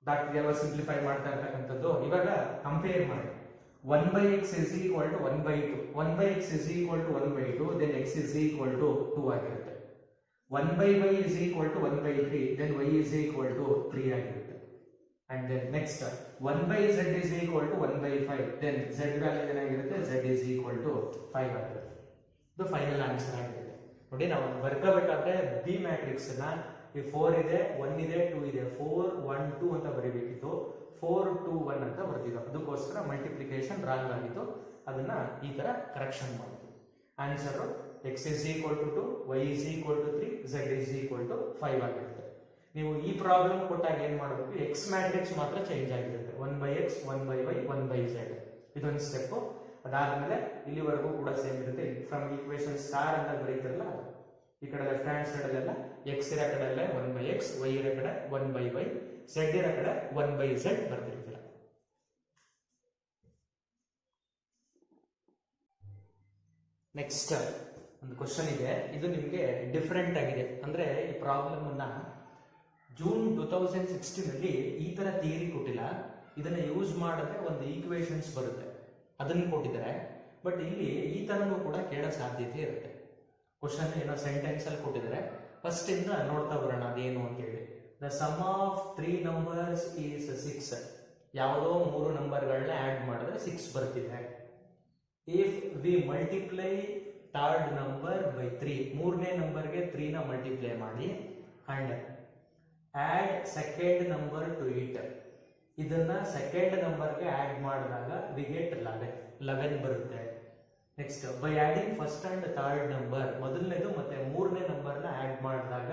ಬ್ಯಾಕ್ಟೀರಿಯಲ್ ಸಿಂಪ್ಲಿಫೈ ಮಾಡ್ತಾ ಇರ್ತಕ್ಕಂಥದ್ದು. ಇವಾಗ ಕಂಪೇರ್ ಮಾಡಿ. 1/x is equal to 1/2. 1/x is equal to 1/2, then x is equal to 2 ಆಗಿರುತ್ತೆ. 1/y is equal to 1/3, then y is equal to 3 ಆಗಿರುತ್ತೆ. And then next 1/z is equal to 1/5, then z value ಏನಾಗಿರುತ್ತೆ, z is equal to 5 ಆಗಿರುತ್ತೆ. ಇದು ಫೈನಲ್ ಆನ್ಸರ್ ಆಗಿರುತ್ತೆ. ನೋಡಿ ನಾವು ಬರ್ಕೋಬೇಕಾದ್ರೆ ಬಿ ಮ್ಯಾಟ್ರಿಕ್ಸ್ ನ ಈ 4 ಇದೆ, 1 ಇದೆ, 2 ಇದೆ, 4 1 2 ಅಂತ ಬರೀಬೇಕಿತ್ತು. 4 2 1 ಅಂತ ಬರ್ತಿದ್ದು, ಅದಕ್ಕೋಸ್ಕರ ಮಲ್ಟಿಪ್ಲಿಕೇಶನ್ ರಾಂಗ್ ಆಗಿತ್ತು. ಅದನ್ನ ಈ ತರ ಕರೆಕ್ಷನ್ ಮಾಡಿದ್ವಿ. Answer x is equal to 2, y is equal to 3, z is equal to 5 ಆಗಿರುತ್ತೆ. ನೀವು ಈ ಪ್ರಾಬ್ಲಮ್ ಕೊಟ್ಟಾಗ ಏನ್ ಮಾಡಬೇಕು, ಎಕ್ಸ್ ಮ್ಯಾಟ್ರಿಕ್ಸ್ ಮಾತ್ರ ಚೇಂಜ್ ಆಗಿರುತ್ತೆ. 1/x 1/y 1/z ಇದೊಂದು ಸ್ಟೆಪ್. ಅದಾದ್ಮೇಲೆ ಇಲ್ಲಿವರೆಗೂ ಕೂಡ ಸೇಮ್ ಇರುತ್ತೆ. ಫ್ರಮ್ ಈಕ್ವೇಶನ್ ಸ್ಟಾರ್ ಅಂತ ಬರೀತಿರಲ್ಲ, ಈ ಕಡೆ ಲೆಫ್ಟ್ ಹ್ಯಾಂಡ್ ಸೈಡ್ ಅಲ್ಲೆಲ್ಲ ಎಕ್ಸ್ ಇರೋ ಕಡೆ ಎಲ್ಲ 1/x, y ಇರೋ ಕಡೆ 1/y, z ಇರೋ ಕಡೆ 1/z ಬರ್ತಿರ್ತೀರ. ನೆಕ್ಸ್ಟ್ ಒಂದು ಕ್ವಶನ್ ಇದೆ, ಇದು ನಿಮಗೆ ಡಿಫರೆಂಟ್ ಆಗಿದೆ. ಅಂದ್ರೆ ಈ ಪ್ರಾಬ್ಲಮ್ ಅನ್ನ ಜೂನ್ 2016 ಅಲ್ಲಿ ಈ ತರ ಥಿಯರಿ ಕೊಟ್ಟಿಲ್ಲ, ಇದನ್ನ ಯೂಸ್ ಮಾಡಿದ್ರೆ ಒಂದು ಈಕ್ವೇಶನ್ಸ್ ಬರುತ್ತೆ, ಅದನ್ನು ಕೊಟ್ಟಿದ್ದಾರೆ. ಬಟ್ ಇಲ್ಲಿ ಈ ತರನೂ ಕೂಡ ಕೇಳೋ ಸಾಧ್ಯತೆ ಇರುತ್ತೆ. ಕ್ವಶನ್ ಏನೋ ಸೆಂಟೆನ್ಸ್ ಅಲ್ಲಿ ಕೊಟ್ಟಿದ್ದಾರೆ. ಫಸ್ಟ್ ಇಂದ ನೋಡ್ತಾ ಬರೋಣ ಅದೇನು ಅಂತ ಹೇಳಿ. The sum of 3 numbers is 6. ಯಾವುದೋ 3 ನಂಬರ್ಗಳನ್ನ ಆಡ್ ಮಾಡಿದ್ರೆ 6 ಬರ್ತಿದೆ. If we multiply third number by 3, ಮೂರನೇ ನಂಬರ್ಗೆ 3 ನ ಮಲ್ಟಿಪ್ಲೈ ಮಾಡಿ and add second number to it. ಇದನ್ನ ಸೆಕೆಂಡ್ ನಂಬರ್ಗೆ ಆಡ್ ಮಾಡಿದಾಗ ವಿ ಗೆಟ್ 11 ಬರುತ್ತೆ. Next by adding first and third number, ಮೊದಲನೇದು ಮತ್ತೆ ಮೂರನೇ ನಂಬರ್ನ ಆಡ್ ಮಾಡಿದಾಗ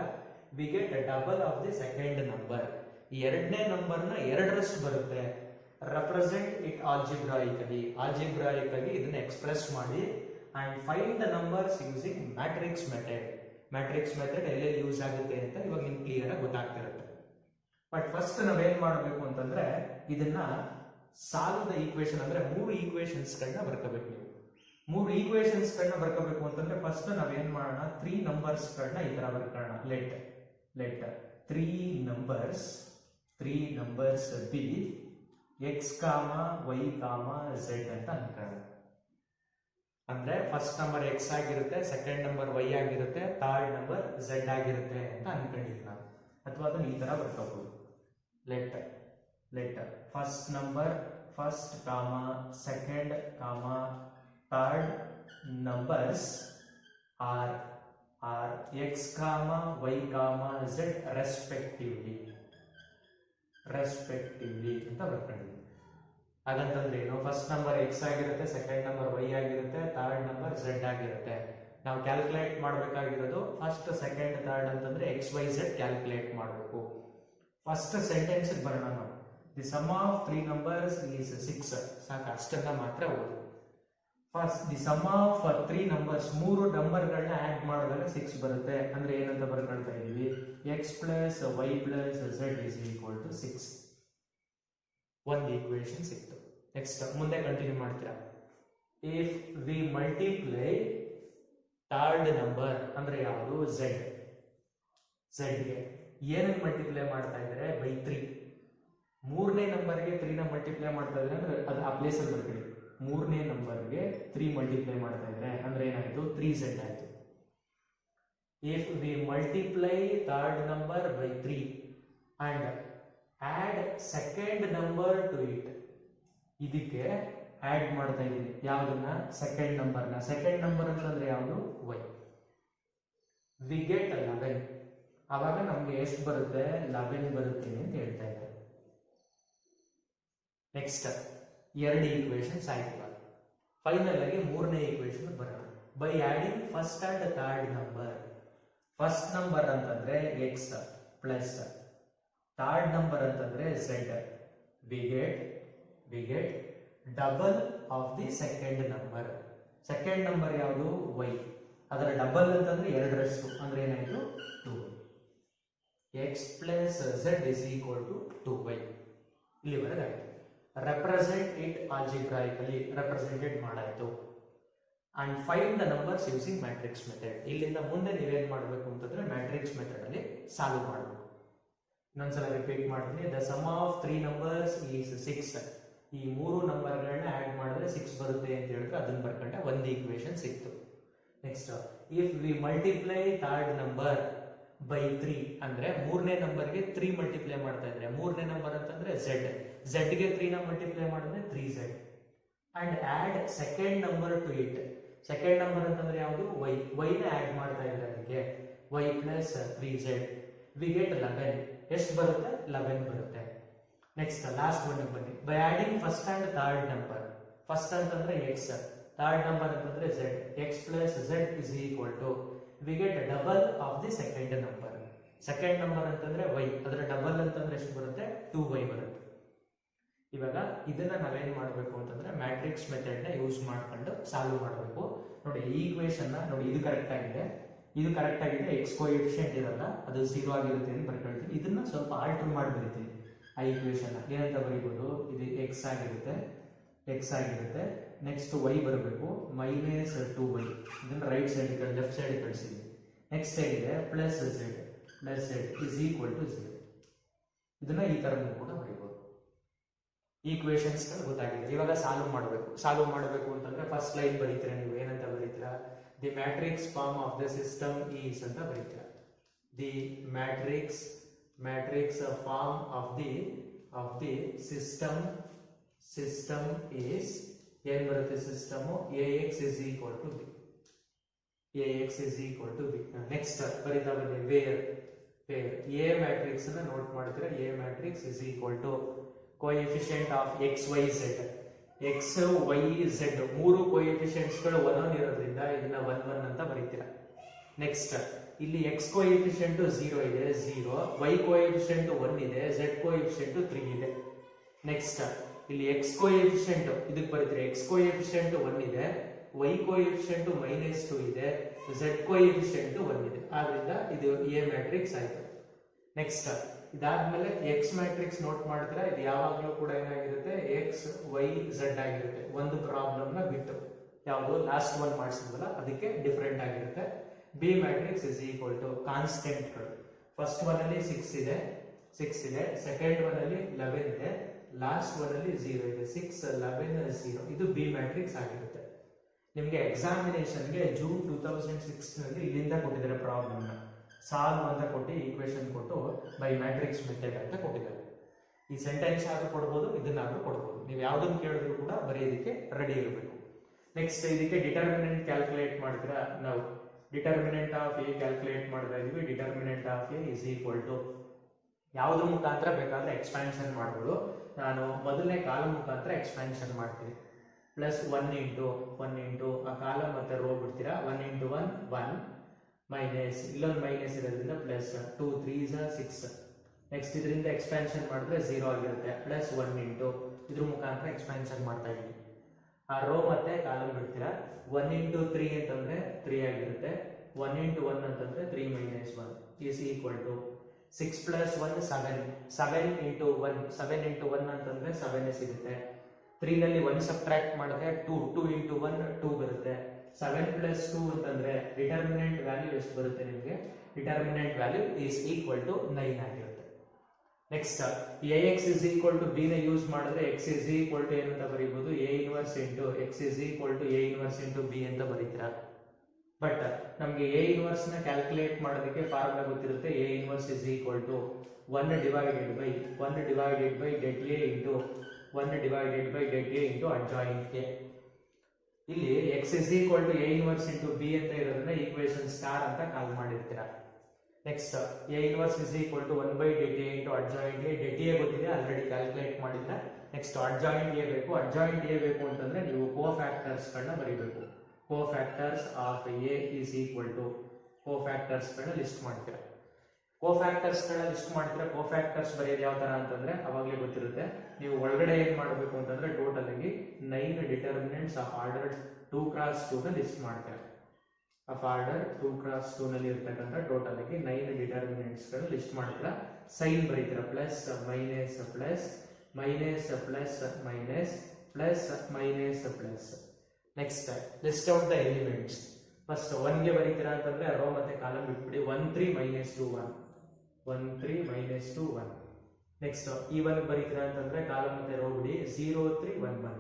we get double of the second number. ಈ ಎರಡನೇ ನಂಬರ್ನ ಎರಡರಷ್ಟು ಬರುತ್ತೆ. ರೆಪ್ರೆಸೆಂಟ್ ಇಟ್ ಆಲ್ಜಿಬ್ರಾಯಿಕಲಿ ಇದನ್ನ ಎಕ್ಸ್ಪ್ರೆಸ್ ಮಾಡಿ and find the numbers using matrix method. Matrix method ಎಲ್ಲೆಲ್ಲಿ ಯೂಸ್ ಆಗುತ್ತೆ ಅಂತ ಇವಾಗ ನಿಮ್ಗೆ ಕ್ಲಿಯರ್ ಆಗಿ ಗೊತ್ತಾಗ್ತಿರುತ್ತೆ. ಬಟ್ ಫಸ್ಟ್ ನಾವೇನ್ ಮಾಡಬೇಕು ಅಂತಂದ್ರೆ ಇದನ್ನ ಸಾಲ್ವ್ ದ ಈಕ್ವೇಶನ್, ಅಂದ್ರೆ 3 ಈಕ್ವೇಶನ್ಸ್ ಗಳನ್ನ ಬರ್ಕೋಬೇಕು. ನೀವು 3 ಈಕ್ವೇಶನ್ಸ್ ಗಳನ್ನ ಬರ್ಕೋಬೇಕು ಅಂತಂದ್ರೆ ಫಸ್ಟ್ ನಾವೇನ್ ಮಾಡೋಣ, 3 ನಂಬರ್ಸ್ ಗಳನ್ನ ಈ ತರ ಬರ್ಕೊಳ್ಳೋಣ. Let 3 numbers be x, y, z ಅಂತ ಅನ್ಕೊಳ್ಳೋಣ. ಅಂದ್ರೆ ಫಸ್ಟ್ ನಂಬರ್ x ಆಗಿರುತ್ತೆ, ಸೆಕೆಂಡ್ ನಂಬರ್ y ಆಗಿರುತ್ತೆ, ಥರ್ಡ್ ನಂಬರ್ z ಆಗಿರುತ್ತೆ ಅಂತ ಅನ್ಕೊಂಡಿದ್ವಿ ನಾವು. ಅಥವಾ ಅದನ್ನ ಈ ತರ ಬರ್ಕೋಬಹುದು. Let first number second third numbers are x, y, z respectively ಅಂತ ಬರ್ಕೊಂಡಿದ್ವಿ. ಹಾಗಂತಂದ್ರೆ ಏನು, ಫಸ್ಟ್ ನಂಬರ್ x ಆಗಿರುತ್ತೆ, ಸೆಕೆಂಡ್ ನಂಬರ್ y ಆಗಿರುತ್ತೆ, ಥರ್ಡ್ ನಂಬರ್ z ಆಗಿರುತ್ತೆ. ನಾವು ಕ್ಯಾಲ್ಕುಲೇಟ್ ಮಾಡಬೇಕಾಗಿರೋದು ಫಸ್ಟ್ ಸೆಕೆಂಡ್ ಥರ್ಡ್ ಅಂತಂದ್ರೆ XYZ ಕ್ಯಾಲ್ಕುಲೇಟ್ ಮಾಡಬೇಕು. ಫಸ್ಟ್ ಸೆಂಟೆನ್ಸ್ ಬರೋಣ ನಾವು. The sum of 3 numbers is 6. ಸಾಕು, ಅಷ್ಟನ್ನ ಮಾತ್ರ ಓದು. First the sum of 3 numbers, 3 ನಂಬರ್ಗಳನ್ನ ಆಡ್ ಮಾಡಿದಾಗ 6 ಬರುತ್ತೆ. ಅಂದ್ರೆ ಏನಂತ ಬರ್ಕೊಳ್ತಾ ಇದೀವಿ, x plus y plus z is equal to 6. ಒಂದು ಈಕ್ವೇಶನ್ ಸಿಕ್ತು. ನೆಕ್ಸ್ಟ್ ಮುಂದೆ ಕಂಟಿನ್ಯೂ ಮಾಡ್ತೀರಾ. If we multiply third number ಅಂದ್ರೆ ಯಾವುದು, ಝಡ್ಗೆ ಏನನ್ನು ಮಲ್ಟಿಪ್ಲೈ ಮಾಡ್ತಾ ಇದ್ದಾರೆ, ಬೈ 3. ಮೂರನೇ ನಂಬರ್ಗೆ 3 ನ ಮಲ್ಟಿಪ್ಲೈ ಮಾಡ್ತಾ ಇದ್ರೆ ಅಂದ್ರೆ ಅದು ಆ ಪ್ಲೇಸ್ ಅಲ್ಲಿ ಬರ್ಕೊಳ್ಳಿ. ಮೂರನೇ ನಂಬರ್ಗೆ 3 ಮಲ್ಟಿಪ್ಲೈ ಮಾಡ್ತಾ ಇದ್ರೆ ಅಂದ್ರೆ ಏನಾಯ್ತು, 3z ಆಯ್ತು. If we multiply third number by 3 and add second number to it, ಇದಕ್ಕೆ ಆಡ್ ಮಾಡ್ತಾ ಇದ್ದೀನಿ ಯಾವ್ದನ್ನ, ಸೆಕೆಂಡ್ ನಂಬರ್ ಅಂತಂದ್ರೆ ಯಾವುದು, y. V get 11. ಅವಾಗ ನಮ್ಗೆ ಎಷ್ಟು ಬರುತ್ತೆ, 11 ಬರುತ್ತೆ ಅಂತ ಹೇಳ್ತಾ ಇದ್ದಾರೆ. ನೆಕ್ಸ್ಟ್ 2 ಈಕ್ವೇಶನ್ಸ್ ಆಯ್ತು. ಫೈನಲ್ ಆಗಿ 3ನೇ ಈಕ್ವೇಶನ್ ಬರೋಣ. By adding first and third number, first number ಅಂತಂದ್ರೆ x ಪ್ಲಸ್ ಥರ್ಡ್ ನಂಬರ್ ಅಂತಂದ್ರೆ z, we get double of the second number. Second number ಯಾವುದು y, ಅದರ ಡಬಲ್ ಅಂತಂದ್ರೆ ಎರಡರಷ್ಟು ಅಂದ್ರೆ ಏನಾಯ್ತು 2y. x plus z is equal to 2y. ಇಲ್ಲಿವರೆಗೆ ಆಯ್ತು. ರೆಪ್ರೆಸೆಂಟ್ ಇಟ್ ಆಲ್ಜಿಬ್ರಾಯಿಕಲಿ ರೆಪ್ರೆಸೆಂಟೆಡ್ ಮಾಡಾಯ್ತು. And find the numbers using matrix method. ಇಲ್ಲಿಂದ ಮುಂದೆ ನೀವೇನ್ ಮಾಡಬೇಕು ಅಂತಂದ್ರೆ ಮ್ಯಾಟ್ರಿಕ್ಸ್ ಮೆಥಡ್ ಅಲ್ಲಿ ಸಾಲ್ವ್ ಮಾಡಬೇಕು. ಇನ್ನೊಂದ್ಸಲ ರಿಪೀಟ್ ಮಾಡ್ತೀನಿ. The sum of 3 numbers is 6. ಈ 3 ನಂಬರ್ಗಳನ್ನ ಆಡ್ ಮಾಡಿದ್ರೆ 6 ಬರುತ್ತೆ ಅಂತ ಹೇಳಿದ್ರೆ ಅದನ್ನ ಬರ್ಕೊಂಡೆ ಒಂದು ಈಕ್ವೇಶನ್ ಸಿಕ್ತು. Next, if we multiply third number by 3 ಅಂದ್ರೆ ಮೂರನೇ ನಂಬರ್ಗೆ 3 ಮಲ್ಟಿಪ್ಲೈ ಮಾಡ್ತಾ ಇದ್ರೆ, ಮೂರನೇ ನಂಬರ್ ಅಂತಂದ್ರೆ z ಗೆ 3 ನ ಮಲ್ಟಿಪ್ಲೈ ಮಾಡಿದ್ರೆ 3z. And add second number to it. Second number ಅಂತಂದ್ರೆ ಯಾವುದು y ನ ಆಡ್ ಮಾಡ್ತಾ ಇದ್ರೆ ಅದಕ್ಕೆ y plus 3z V get 11. ಎಷ್ಟು ಬರುತ್ತೆ? 11 ಬರುತ್ತೆ. ನೆಕ್ಸ್ಟ್ ಲಾಸ್ಟ್ ಒನ್ ಬನ್ನಿ. By adding first and third number. First ಅಂತಂದ್ರೆ x, ಥರ್ಡ್ ನಂಬರ್ ಅಂತಂದ್ರೆ z. x plus z is equal to we get double of the second number. Second number ಅಂತಂದ್ರೆ y, ಅದರ ಡಬಲ್ ಅಂತಂದ್ರೆ ಎಷ್ಟು ಬರುತ್ತೆ? 2y ಬರುತ್ತೆ. ಇವಾಗ ಇದನ್ನ ನಾವೇನ್ ಮಾಡಬೇಕು ಅಂತಂದ್ರೆ ಮ್ಯಾಟ್ರಿಕ್ಸ್ ಮೆಥಡ್ ನ ಯೂಸ್ ಮಾಡ್ಕೊಂಡು ಸಾಲ್ವ್ ಮಾಡಬೇಕು. ನೋಡಿ ಈ ಈಕ್ವೇಶನ್ ನೋಡಿ, ಇದು ಕರೆಕ್ಟ್ ಆಗಿದೆ, ಇದು ಕರೆಕ್ಟ್ ಆಗಿದೆ. ಎಕ್ಸ್ ಕೋಎಫಿಷಿಯಂಟ್ ಇರಲ್ಲ, ಅದು 0 ಆಗಿರುತ್ತೆ ಅಂತ ಬರ್ಕೊಳ್ತೀವಿ. ಇದನ್ನ ಸ್ವಲ್ಪ ಆಲ್ಟರ್ ಮಾಡಿ ಬರೀತೀವಿ. ಆ ಈಕ್ವೇಶನ್ ಏನಂತ ಬರೀಬಹುದು? ಇದು x ಆಗಿರುತ್ತೆ, ನೆಕ್ಸ್ಟ್ y ಬರಬೇಕು ಮೈನಸ್ 2y. ಇದನ್ನ ರೈಟ್ ಸೈಡ್ ಲೆಫ್ಟ್ ಸೈಡ್ ಕಳಿಸಿದ್ವಿ. ನೆಕ್ಸ್ಟ್ ಏನಿದೆ? Plus z is equal to 0. ಇದನ್ನ ಈ ತರ ಕೂಡ ಬರೀಬಹುದು. ಈಕ್ವೇಶನ್ಸ್ ಗೊತ್ತಾಗಿದೆ. ಇವಾಗ ಸಾಲ್ವ್ ಮಾಡಬೇಕು ಅಂತಂದ್ರೆ ಫಸ್ಟ್ ಲೈನ್ ಬರೀತೀರಾ ನೀವು. ಏನಂತ ಬರೀತೀರಾ? The matrix form of the system is ಅಂತ ಬರೀತೀರಾ. The matrix form of the system is ಏನ್ ಬರುತ್ತೆ? System ax is equal to b. Next ಬರೀತಾ ಬನ್ನಿ. ವೇರ್ ಎ ಮ್ಯಾಟ್ರಿಕ್ಸ್ ಅನ್ನ ನೋಟ್ ಮಾಡ್ತೀರಾ. A matrix is equal to coefficient of x y z. x y z ಮೂರು ಕೋಎಫಿಷಿಯಂಟ್ಸ್ ಗಳು 1 ಇರೋದ್ರಿಂದ ಇದನ್ನ 1 1 ಅಂತ ಬರೀತೀರಾ. ನೆಕ್ಸ್ಟ್ ಇಲ್ಲಿ x ಕೋಎಫಿಷಿಯಂಟ್ 0 ಇದೆ, 0. y ಕೋಎಫಿಷಿಯಂಟ್ 1 ಇದೆ, z ಕೋಎಫಿಷಿಯಂಟ್ 3 ಇದೆ. ನೆಕ್ಸ್ಟ್ ಇಲ್ಲಿ x ಕೋಎಫಿಷಿಯಂಟ್ ಇದಕ್ಕೆ ಬರೀತೀರಾ. x ಕೋಎಫಿಷಿಯಂಟ್ 1 ಇದೆ, y ಕೋಎಫಿಷಿಯಂಟ್ -2 ಇದೆ, z ಕೋಎಫಿಷಿಯಂಟ್ 1 ಇದೆ. ಆದ್ರಿಂದ ಇದು A ಮ್ಯಾಟ್ರಿಕ್ಸ್ ಆಯ್ತು. ನೆಕ್ಸ್ಟ್ ಇದಾದ್ಮೇಲೆ ಎಕ್ಸ್ ಮ್ಯಾಟ್ರಿಕ್ಸ್ ನೋಟ್ ಮಾಡ್ತೀರಾ. ಇದು ಯಾವಾಗಲೂ ಕೂಡ ಏನಾಗಿರುತ್ತೆ? ಎಕ್ಸ್ ವೈ ಝೆಡ್ ಆಗಿರುತ್ತೆ. ಒಂದು ಪ್ರಾಬ್ಲಮ್ ನ ಬಿಟ್ಟು ಯಾವುದು ಲಾಸ್ಟ್ ಒನ್ ಮಾಡಿಸಿದ್ವಲ್ಲ ಅದಕ್ಕೆ ಡಿಫರೆಂಟ್ ಆಗಿರುತ್ತೆ. B matrix is equal to ಕಾನ್ಸ್ಟೆಂಟ್ಗಳು. ಫಸ್ಟ್ ಒನ್ ಅಲ್ಲಿ 6 ಇದೆ, ಸೆಕೆಂಡ್ ಒನ್ ಅಲ್ಲಿ 11 ಇದೆ, ಲಾಸ್ಟ್ ಒನ್ ಅಲ್ಲಿ 0 ಇದೆ. 6 11 0 ಇದು ಬಿ ಮ್ಯಾಟ್ರಿಕ್ಸ್ ಆಗಿರುತ್ತೆ. ನಿಮಗೆ ಎಕ್ಸಾಮಿನೇಷನ್ಗೆ ಜೂನ್ 2016 ನಲ್ಲಿ ಇಲ್ಲಿಂದ ಕೊಟ್ಟಿದ್ದಾರೆ ಪ್ರಾಬ್ಲಮ್ ನ. ಸಾಲ್ವ್ ಅಂತ ಕೊಟ್ಟು ಈಕ್ವೇಶನ್ ಕೊಟ್ಟು ಬೈ ಮ್ಯಾಟ್ರಿಕ್ಸ್ ಮೆಥಡ್ ಅಂತ ಕೊಟ್ಟಿದ್ದಾರೆ. ಈ ಸೆಂಟೆನ್ಸ್ ಆದ್ರೂ ಕೊಡ್ಬೋದು, ಇದನ್ನಾದ್ರೂ ಕೊಡ್ಬೋದು. ನೀವು ಯಾವ್ದನ್ನ ಕೇಳಿದ್ರು ಕೂಡ ಬರೆಯೋದಕ್ಕೆ ರೆಡಿ ಇರಬೇಕು. ನೆಕ್ಸ್ಟ್ ಇದಕ್ಕೆ ಡಿಟರ್ಮಿನೆಂಟ್ ಕ್ಯಾಲ್ಕುಲೇಟ್ ಮಾಡ್ತೀರಾ. ನಾವು ಡಿಟರ್ಮಿನೆಂಟ್ ಆಫ್ ಎ ಕ್ಯಾಲ್ಕುಲೇಟ್ ಮಾಡ್ತಾ ಇದೀವಿ. Determinant of A is equal to ಯಾವ್ದ್ರ ಮುಖಾಂತರ ಬೇಕಾದ್ರೆ ಎಕ್ಸ್ಪ್ಯಾನ್ಷನ್ ಮಾಡ್ಬೋದು. ನಾನು ಮೊದಲನೇ ಕಾಲಮ್ ಮುಖಾಂತರ ಎಕ್ಸ್ಪ್ಯಾನ್ಷನ್ ಮಾಡ್ತೀನಿ. ಪ್ಲಸ್ 1 ಇಂಟು ಆ ಕಾಲಮ್ ಮತ್ತೆ ರೋ ಬಿಡ್ತೀರಾ. 1 ಇಂಟು 1 1 ಮೈನಸ್ ಇಲ್ಲೊಂದು ಮೈನಸ್ ಇರೋದ್ರಿಂದ ಪ್ಲಸ್ 2 3s 6. ನೆಕ್ಸ್ಟ್ ಇದರಿಂದ ಎಕ್ಸ್ಪ್ಯಾನ್ಷನ್ ಮಾಡಿದ್ರೆ 0 ಆಗಿರುತ್ತೆ. ಪ್ಲಸ್ 1 ಇಂಟು ಇದ್ರ ಮುಖಾಂತರ ಎಕ್ಸ್ಪ್ಯಾನ್ಷನ್ ಮಾಡ್ತಾ ಇದೀವಿ. ಆ ರೋ ಮತ್ತೆ ಕಾಲಮ್ ಬಿಡ್ತೀರಾ. 1 ಇಂಟು 3 ಅಂತಂದ್ರೆ 3 ಆಗಿರುತ್ತೆ. 1 ಇಂಟು 1 ಅಂತಂದ್ರೆ 3 minus 1 is equal to 6 plus 1 7. 7 into 1 ಅಂತಂದ್ರೆ 7 ಸಿಗುತ್ತೆ. 3 ನಲ್ಲಿ 1 ಸಬ್ಟ್ರಾಕ್ಟ್ ಮಾಡಿದ್ರೆ 2 ಇಂಟು 1 2 ಬರುತ್ತೆ. 7 ಪ್ಲಸ್ 2 ಅಂತಂದ್ರೆ ಡಿಟರ್ಮಿನೆಂಟ್ ವ್ಯಾಲ್ಯೂ ಎಷ್ಟು ಬರುತ್ತೆ ನಿಮಗೆ? Determinant value is equal to 9 ಆಗಿರುತ್ತೆ. Next ax is equal to b ನ ಯೂಸ್ ಮಾಡಿದ್ರೆ x ಇಸ್ ಈಕ್ವಲ್ ಟು ಏನಂತ ಬರೀಬಹುದು? a inverse into x is equal to a inverse into b ಅಂತ ಬರೀತೀರಾ. ಬಟ್ ನಮಗೆ a ಇನ್ವರ್ಸ್ ನ ಕ್ಯಾಲ್ಕುಲೇಟ್ ಮಾಡೋದಕ್ಕೆ ಫಾರ್ಮುಲಾ ಗೊತ್ತಿರುತ್ತೆ. a inverse is equal to 1 divided by get a into 1 divided by get a into adjoint a. ಇಲ್ಲಿ x is equal to a inverse into b ಅಂತ ಇರೋದನ್ನ ಈಕ್ವೇಶನ್ ಸ್ಟಾರ್ ಅಂತ ಕಾಲ್ ಮಾಡಿರ್ತೀರಾ. Next a inverse is equal to 1 by get a into adjoint a. get a ಗೊತ್ತಿದೆ, ಆಲ್ರೆಡಿ ಕ್ಯಾಲ್ಕುಲೇಟ್ ಮಾಡಿದ್ರೆ. ನೆಕ್ಸ್ಟ್ ಅಡ್ಜಾಯಿಂಟ್ a ಬೇಕು. ಅಡ್ಜಾಯಿಂಟ್ a ಬೇಕು ಅಂತಂದ್ರೆ ನೀವು ಕೋಫ್ಯಾಕ್ಟರ್ಸ್ ಗಳನ್ನ ಬರೀಬೇಕು. Cofactors of a is equal to cofactors ಗಳನ್ನ ಲಿಸ್ಟ್ ಮಾಡ್ತೀರಾ. ಕೋಫ್ಯಾಕ್ಟರ್ಸ್ ಗಳನ್ನ ಲಿಸ್ಟ್ ಮಾಡ್ತೀರಾ. ಕೋಫ್ಯಾಕ್ಟರ್ಸ್ ಬರೆಯೋದು ಯಾವ ತರ ಅಂತಂದ್ರೆ ಅವಾಗಲೇ ಗೊತ್ತಿರುತ್ತೆ. ನೀವು ಒಳಗಡೆ ಏನ್ ಮಾಡಬೇಕು ಅಂತಂದ್ರೆ ಟೋಟಲ್ ಆಗಿ 9 determinants of order 2 cross 2 list ಮಾಡ್ತೀರಾ. ಆಫ್ ಆರ್ಡರ್ 2 ಕ್ರಾಸ್ 2 ನಲ್ಲಿ ಇರ್ತಕ್ಕಂಥ ಟೋಟಲ್ ಆಗಿ 9 ಡಿಟರ್ಮಿನೆಂಟ್ಸ್ ಗಳು ಲಿಸ್ಟ್ ಮಾಡ್ತೀರಾ. ಸೈನ್ ಬರೀತೀರಾ, plus minus plus minus plus minus plus minus plus. Next list out the elements. First 1 ಗೆ ಬರೀತೀರಾ ಅಂತಂದ್ರೆ ರೋ ಮತ್ತೆ ಕಾಲಮ್ ಬಿಟ್ಬಿಡಿ. 1 3 minus 2 1 1 3 minus 2 1. ನೆಕ್ಸ್ಟ್ ಈ 1 ಬರೀತೀರಾ ಅಂತಂದ್ರೆ ಕಾಲಮ್ ಮತ್ತೆ ರೋ ಬಿಡಿ. 0 3 1 1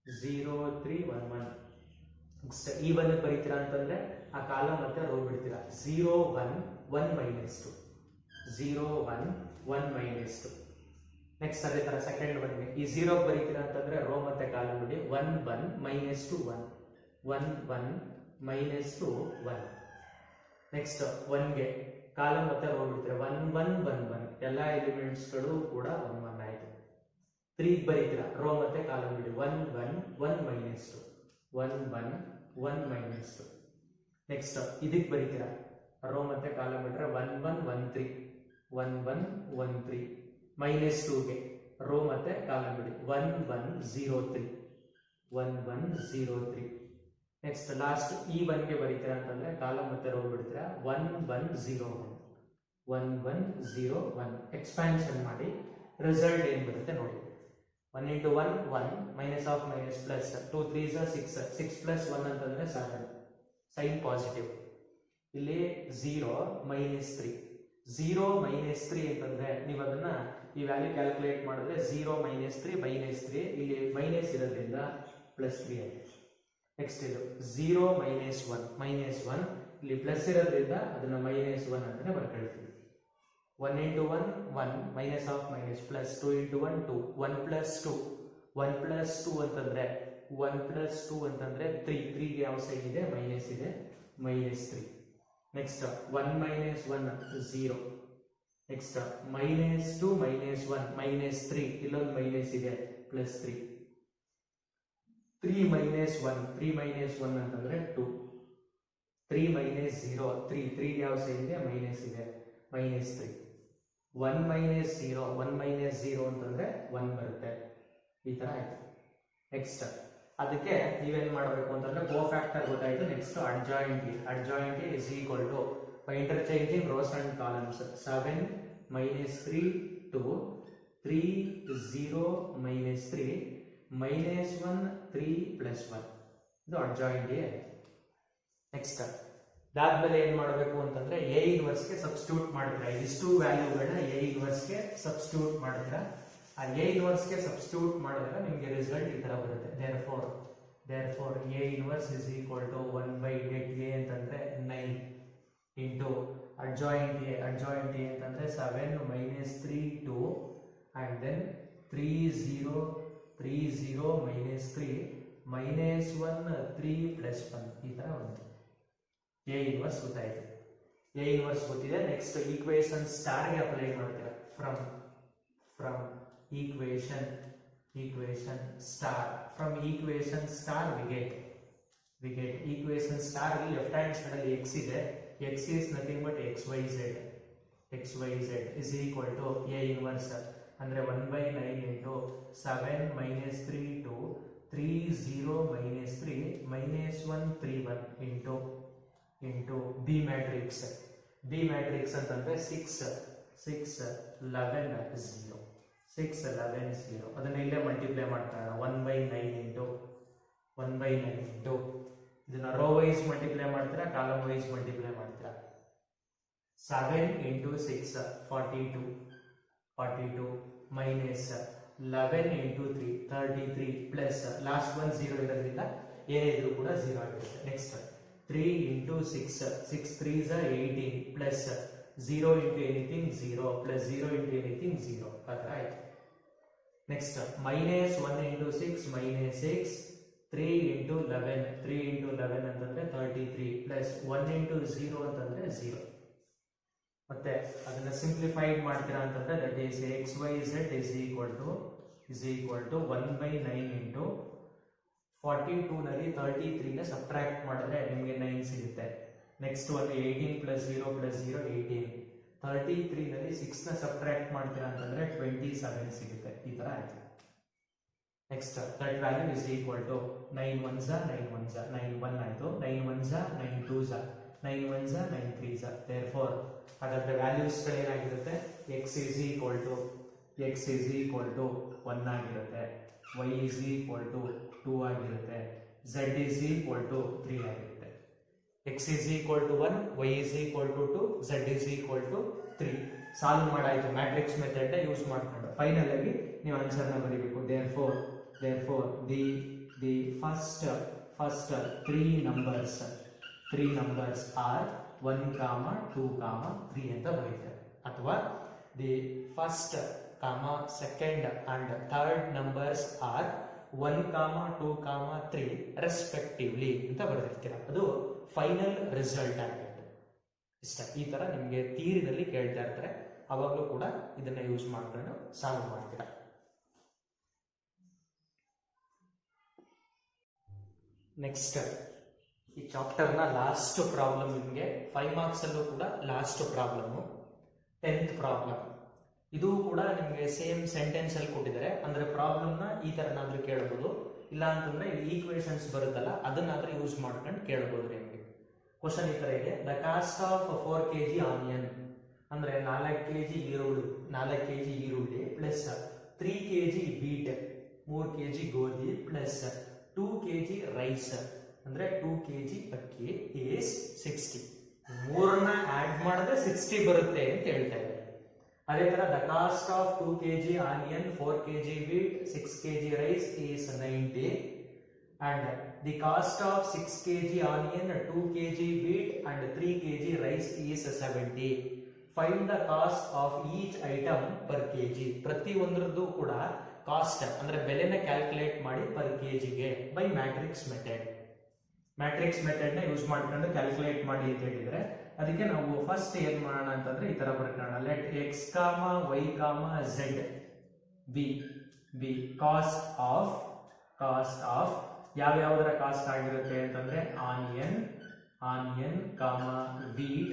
0 3 1 1. ನೆಕ್ಸ್ಟ್ ಈ 1 ಬರೀತೀರಾ ಅಂತಂದ್ರೆ ಆ ಕಾಲಮ್ ಮತ್ತೆ ರೋ ಬಿಡ್ತೀರಾ. 0 1 1 minus 2 0 1 1 minus 2. ನೆಕ್ಸ್ಟ್ ಅದೇ ತರ ಸೆಕೆಂಡ್ 1 ಗೆ ಈ 0 ಬರೀತೀರಾ ಅಂತಂದ್ರೆ ರೋ ಮತ್ತೆ ಕಾಲಮ್ ಬಿಡಿ. 1 1 minus 2 1 1 1 minus 2 1. ನೆಕ್ಸ್ಟ್ 1 ಗೆ ಕಾಲಮ್ ಮತ್ತೆ ರೋ ಬಿಡ್ತೀರಾ. 1 1 1 1. ಎಲ್ಲ ಎಲಿಮೆಂಟ್ಸ್ ಗಳು ಕೂಡ 1 1 ಆಯ್ತು. 3 ಬರೀತೀರಾ, ರೋ ಮತ್ತೆ ಕಾಲಮ್ ಬಿಡಿ. 1 1 1 minus 2 1 1 1 minus 2. ನೆಕ್ಸ್ಟ್ ಇದಕ್ಕೆ ಬರೀತೀರಾ, ರೋ ಮತ್ತೆ ಕಾಲಮ್ ಬಿಟ್ರೆ 1 1 1 3 1 1 1 3. ಮೈನಸ್ 2 ಗೆ ರೋ ಮತ್ತೆ ಕಾಲಮ್ ಬಿಡಿ. 1 1 0 3 1 1 0 3. ನೆಕ್ಸ್ಟ್ ಲಾಸ್ಟ್ ಈ 1 ಗೆ ಬರೀತೀರಾ ಅಂತಂದ್ರೆ ಕಾಲಮ್ ಮತ್ತೆ ರೋ ಬಿಡ್ತೀರಾ. 1 1 0 1 1 1 0 1. ಎಕ್ಸ್ಪಾನ್ಷನ್ ಮಾಡಿ ರಿಸಲ್ಟ್ ಏನ್ ಬರುತ್ತೆ ನೋಡಿ. 1 into 1 1 minus of minus plus 2 3s 6 6 plus 1 ಅಂತಂದ್ರೆ 7. Sign positive. ಇಲ್ಲಿ 0 minus 3 0 minus 3 ಅಂತಂದ್ರೆ ನೀವು ಅದನ್ನ ಈ ವ್ಯಾಲ್ಯೂ ಕ್ಯಾಲ್ಕುಲೇಟ್ ಮಾಡಿದ್ರೆ 0 minus 3 minus 3 ಇಲ್ಲಿ ಮೈನಸ್ ಇರೋದ್ರಿಂದ ಪ್ಲಸ್ 3 ಆಗಿದೆ. ನೆಕ್ಸ್ಟ್ ಇದು 0 minus 1 ಇಲ್ಲಿ ಪ್ಲಸ್ ಇರೋದ್ರಿಂದ ಅದನ್ನ minus 1 ಅಂತಾನೆ ಬರ್ಕೊಳ್ತೀವಿ. 1 into 1 1 minus of minus plus 2 into 1 2 1 plus 2 1 plus 2 ಅಂತಂದ್ರೆ 1 plus 2 ಅಂತಂದ್ರೆ 3 3 ಗೆ ಯಾವ ಸೈನ್ ಇದೆ, ಮೈನಸ್ ಇದೆ, minus 3. Next 1 minus 1 0. Next minus 2 minus 1 minus 3 ಇಲ್ಲೊಂದು ಮೈನಸ್ ಇದೆ, ಪ್ಲಸ್ 3. 3 minus 1 ಅಂತಂದ್ರೆ 2. 3 minus 0 3 3 ಗೆ ಯಾವ ಸೈನ್ ಇದೆ, ಮೈನಸ್ ಇದೆ, minus 3. 1 minus 0 ಅಂತಂದ್ರೆ 1 ಬರುತ್ತೆ. ಈ ತರ ಆಯ್ತು. ನೆಕ್ಸ್ಟ್ ಅದಕ್ಕೆ ನೀವೇನ್ ಮಾಡಬೇಕು ಅಂತಂದ್ರೆ ಕೋಫ್ಯಾಕ್ಟರ್ ಗೊತ್ತಾಯ್ತು. Next adjoint is equal to by interchanging rows and columns 7 minus 3 2 3 0 minus 3 minus 1 3 plus 1. ಇದು ಅಡ್ಜಾಯಿಂಟ್ ಎ. ನೆಕ್ಸ್ಟ್ ಅದಾದ್ಮೇಲೆ ಏನ್ ಮಾಡಬೇಕು ಅಂತಂದ್ರೆ ಎ ಇನ್ವರ್ಸ್ ಗೆ ಸಬ್ಸ್ಟಿಟ್ಯೂಟ್ ಮಾಡ್ತೀರಾ. ಇಷ್ಟು ವ್ಯಾಲ್ಯೂಗಳನ್ನ ಎ ಇನ್ವರ್ಸ್ ಗೆ ಸಬ್ಸ್ಟಿಟ್ಯೂಟ್ ಮಾಡ್ತೀರಾ. ಆ ಎ ಇನ್ವರ್ಸ್ ಗೆ ಸಬ್ಸ್ಟಿಟ್ಯೂಟ್ ಮಾಡಿದ್ರೆ ನಿಮಗೆ ರಿಸಲ್ಟ್ ಈ ತರ ಬರುತ್ತೆ. therefore A inverse is equal to 1 by net A ಅಂತಂದ್ರೆ 9 ಇಂಟು ಅಡ್ಜಾಯಿಂಟ್ ಎ ಅಂತಂದ್ರೆ 7 minus 3 2 and then 3 0 minus 3 minus 1 3 plus 1. ಈ ತರ ಬಂತು. ಎ ಇನ್ವರ್ಸ್ ಗೊತ್ತಾಯ್ತು. ಎ ಇನ್ವರ್ಸ್ ಗೊತ್ತಿದೆ. ನೆಕ್ಸ್ಟ್ ಈಕ್ವೇಶನ್ ಸ್ಟಾರ್ ಗೆ ಅಪ್ಲೈ ಮಾಡ್ತೀರಾ. From equation star we get equation star ಅಲ್ಲಿ ಲೆಫ್ಟ್ ಹ್ಯಾಂಡ್ ಸೈಡ್ ಅಲ್ಲಿ x ಇದೆ. x is nothing but xyz is equal to a inverse ಅಂದ್ರೆ 1 by 9 into 7 minus 3 2 3 0 minus 3 minus 1 3 1 into B matrix ಅಂತಂದ್ರೆ 6 11 0 ಅದನ್ನ ಇಲ್ಲೇ ಮಲ್ಟಿಪ್ಲೈ ಮಾಡ್ತಾ 1 by 9 into ಇದನ್ನ ರೋ ವೈಸ್ ಮಲ್ಟಿಪ್ಲೈ ಮಾಡ್ತೀರಾ, ಕಾಲಮ್ ವೈಸ್ ಮಲ್ಟಿಪ್ಲೈ ಮಾಡ್ತೀರಾ. 7 into 6 42 minus 11 into 3 33 plus last one 0 ಇರೋದ್ರಿಂದ ಏನೇ ಇದ್ರೂ ಕೂಡ 0 ಆಗಿರುತ್ತೆ. Next 3 into 6 3s 18 plus 0 into anything 0 plus 0 into anything 0. ಅದ್ರ ಆಯ್ತು. Next minus 1 into 6 minus 6 3 into 11 ಅಂತಂದ್ರೆ 33 ಪ್ಲಸ್ 1 into 0 ಅಂತಂದ್ರೆ 0. ಮತ್ತೆ ಅದನ್ನ ಸಿಂಪ್ಲಿಫೈಡ್ ಮಾಡ್ತೀರಾ ಅಂತಂದ್ರೆ that is xyz is equal to 1 by 9 into 42 ನಲ್ಲಿ 33 ನ ಸಬ್ಟ್ರಾಕ್ಟ್ ಮಾಡಿದ್ರೆ ನಿಮಗೆ 9 ಸಿಗುತ್ತೆ. ನೆಕ್ಸ್ಟ್ ಒಂದು 18 plus 0 plus 0 18. 33 ನಲ್ಲಿ 6 ನ ಸಬ್ಟ್ರಾಕ್ಟ್ ಮಾಡ್ತೀರಾ ಅಂತಂದ್ರೆ 27 ಸಿಗುತ್ತೆ. ಈ ತರ ಆಯ್ತು. Next that value is equal to 9 1s 9 1s 9 1 ಆಯಿತು, 9 1s 9 2s 9 1s 9 3s. therefore ಹಾಗಾದ್ರೆ ವ್ಯಾಲ್ಯೂಸ್ ಏನಾಗಿರುತ್ತೆ, x is equal to 1 ಆಗಿರುತ್ತೆ, y is equal to 2 ಆಗಿರುತ್ತೆ, z is equal to 3 ಆಗಿರುತ್ತೆ. x is equal to 1, y is equal to 2, z is equal to 3. Solve ಮಾಡಾಯಿತು ಮ್ಯಾಟ್ರಿಕ್ಸ್ ಮೆಥಡ್ ಯೂಸ್ ಮಾಡ್ಕೊಂಡು. ಫೈನಲ್ ಆಗಿ ನೀವು ಆನ್ಸರ್ನ ಬರೀಬೇಕು. therefore the first three numbers are 1, 2, 3 ಅಂತ ಬರೀತಾರೆ. ಅಥವಾ the first, second and third numbers are 1, 2, 3 respectively ಅಂತ ಬರೆದಿರ್ತೀರ. ಅದು ಫೈನಲ್ ರಿಸಲ್ಟ್ ಆಗಿರುತ್ತೆ. ಇಷ್ಟ ಈ ತರ ನಿಮಗೆ ಥಿಯರಿನಲ್ಲಿ ಕೇಳ್ತಾ ಇರ್ತಾರೆ, ಅವಾಗಲೂ ಕೂಡ ಇದನ್ನ ಯೂಸ್ ಮಾಡ್ಕೊಂಡು ಸಾಲ್ವ್ ಮಾಡ್ತೀರಾ. ನೆಕ್ಸ್ಟ್ ಈ ಚಾಪ್ಟರ್ನ ಲಾಸ್ಟ್ ಪ್ರಾಬ್ಲಮ್, ನಿಮಗೆ 5 ಮಾರ್ಕ್ಸ್ ಅಲ್ಲೂ ಕೂಡ ಲಾಸ್ಟ್ ಪ್ರಾಬ್ಲಮ್ 10th ಪ್ರಾಬ್ಲಮ್. ಇದು ಕೂಡ ನಿಮಗೆ ಸೇಮ್ ಸೆಂಟೆನ್ಸ್ ಅಲ್ಲಿ ಕೊಟ್ಟಿದ್ದಾರೆ. ಅಂದ್ರೆ ಪ್ರಾಬ್ಲಮ್ನ ಈ ತರನಾದ್ರೂ ಕೇಳಬಹುದು, ಇಲ್ಲ ಅಂತಂದ್ರೆ ಈಕ್ವೇಶನ್ಸ್ ಬರುತ್ತಲ್ಲ ಅದನ್ನಾದ್ರೂ ಯೂಸ್ ಮಾಡ್ಕೊಂಡು ಕೇಳಬಹುದು. ನಿಮಗೆ ಕ್ವಶನ್ ಈ ತರ ಇದೆ, the cost of 4 kg onion, ಅಂದ್ರೆ 4 kg ಈರುಳ್ಳಿ ಪ್ಲಸ್ 3 kg ಬೀಟ್ 3 kg ಗೋಧಿ ಪ್ಲಸ್ 2 kg ರೈಸ್ ಅಂದ್ರೆ 2 kg ಅಕ್ಕಿ ಈಸ್ 60. ಮೂರನ್ನ ಆಡ್ ಮಾಡಿದ್ರೆ 60 ಬರುತ್ತೆ ಅಂತ ಹೇಳ್ತಾ ಇದ್ದಾರೆ. ಅದೇ ತರ the cost of 2 kg onion 4 kg wheat 6 kg rice is 90 and the cost of 6 kg onion 2 kg wheat and 3 kg rice is 70. Find the cost of each item per kg. ಪ್ರತಿ ಒಂದರದ್ದು ಕೂಡ ಕಾಸ್ಟ್ ಅಂದ್ರೆ ಬೆಲೆನ ಕ್ಯಾಲ್ಕುಲೇಟ್ ಮಾಡಿ ಪರ್ ಕೆಜಿಗೆ by matrix method. Matrix method ನ ಯೂಸ್ ಮಾಡ್ಕೊಂಡು ಕ್ಯಾಲ್ಕುಲೇಟ್ ಮಾಡಿ ಅಂತ ಹೇಳಿದ್ರೆ, ಅದಕ್ಕೆ ನಾವು ಫಸ್ಟ್ ಏನ್ ಮಾಡೋಣ ಅಂತಂದ್ರೆ ಈ ತರ ಬರ್ಕೋಣ. Let x, y, z be cost of ಯಾವ್ಯಾವುದರ ಕಾಸ್ಟ್ ಆಗಿರುತ್ತೆ ಅಂತಂದ್ರೆ ಆನಿಯನ್ ವೀಟ್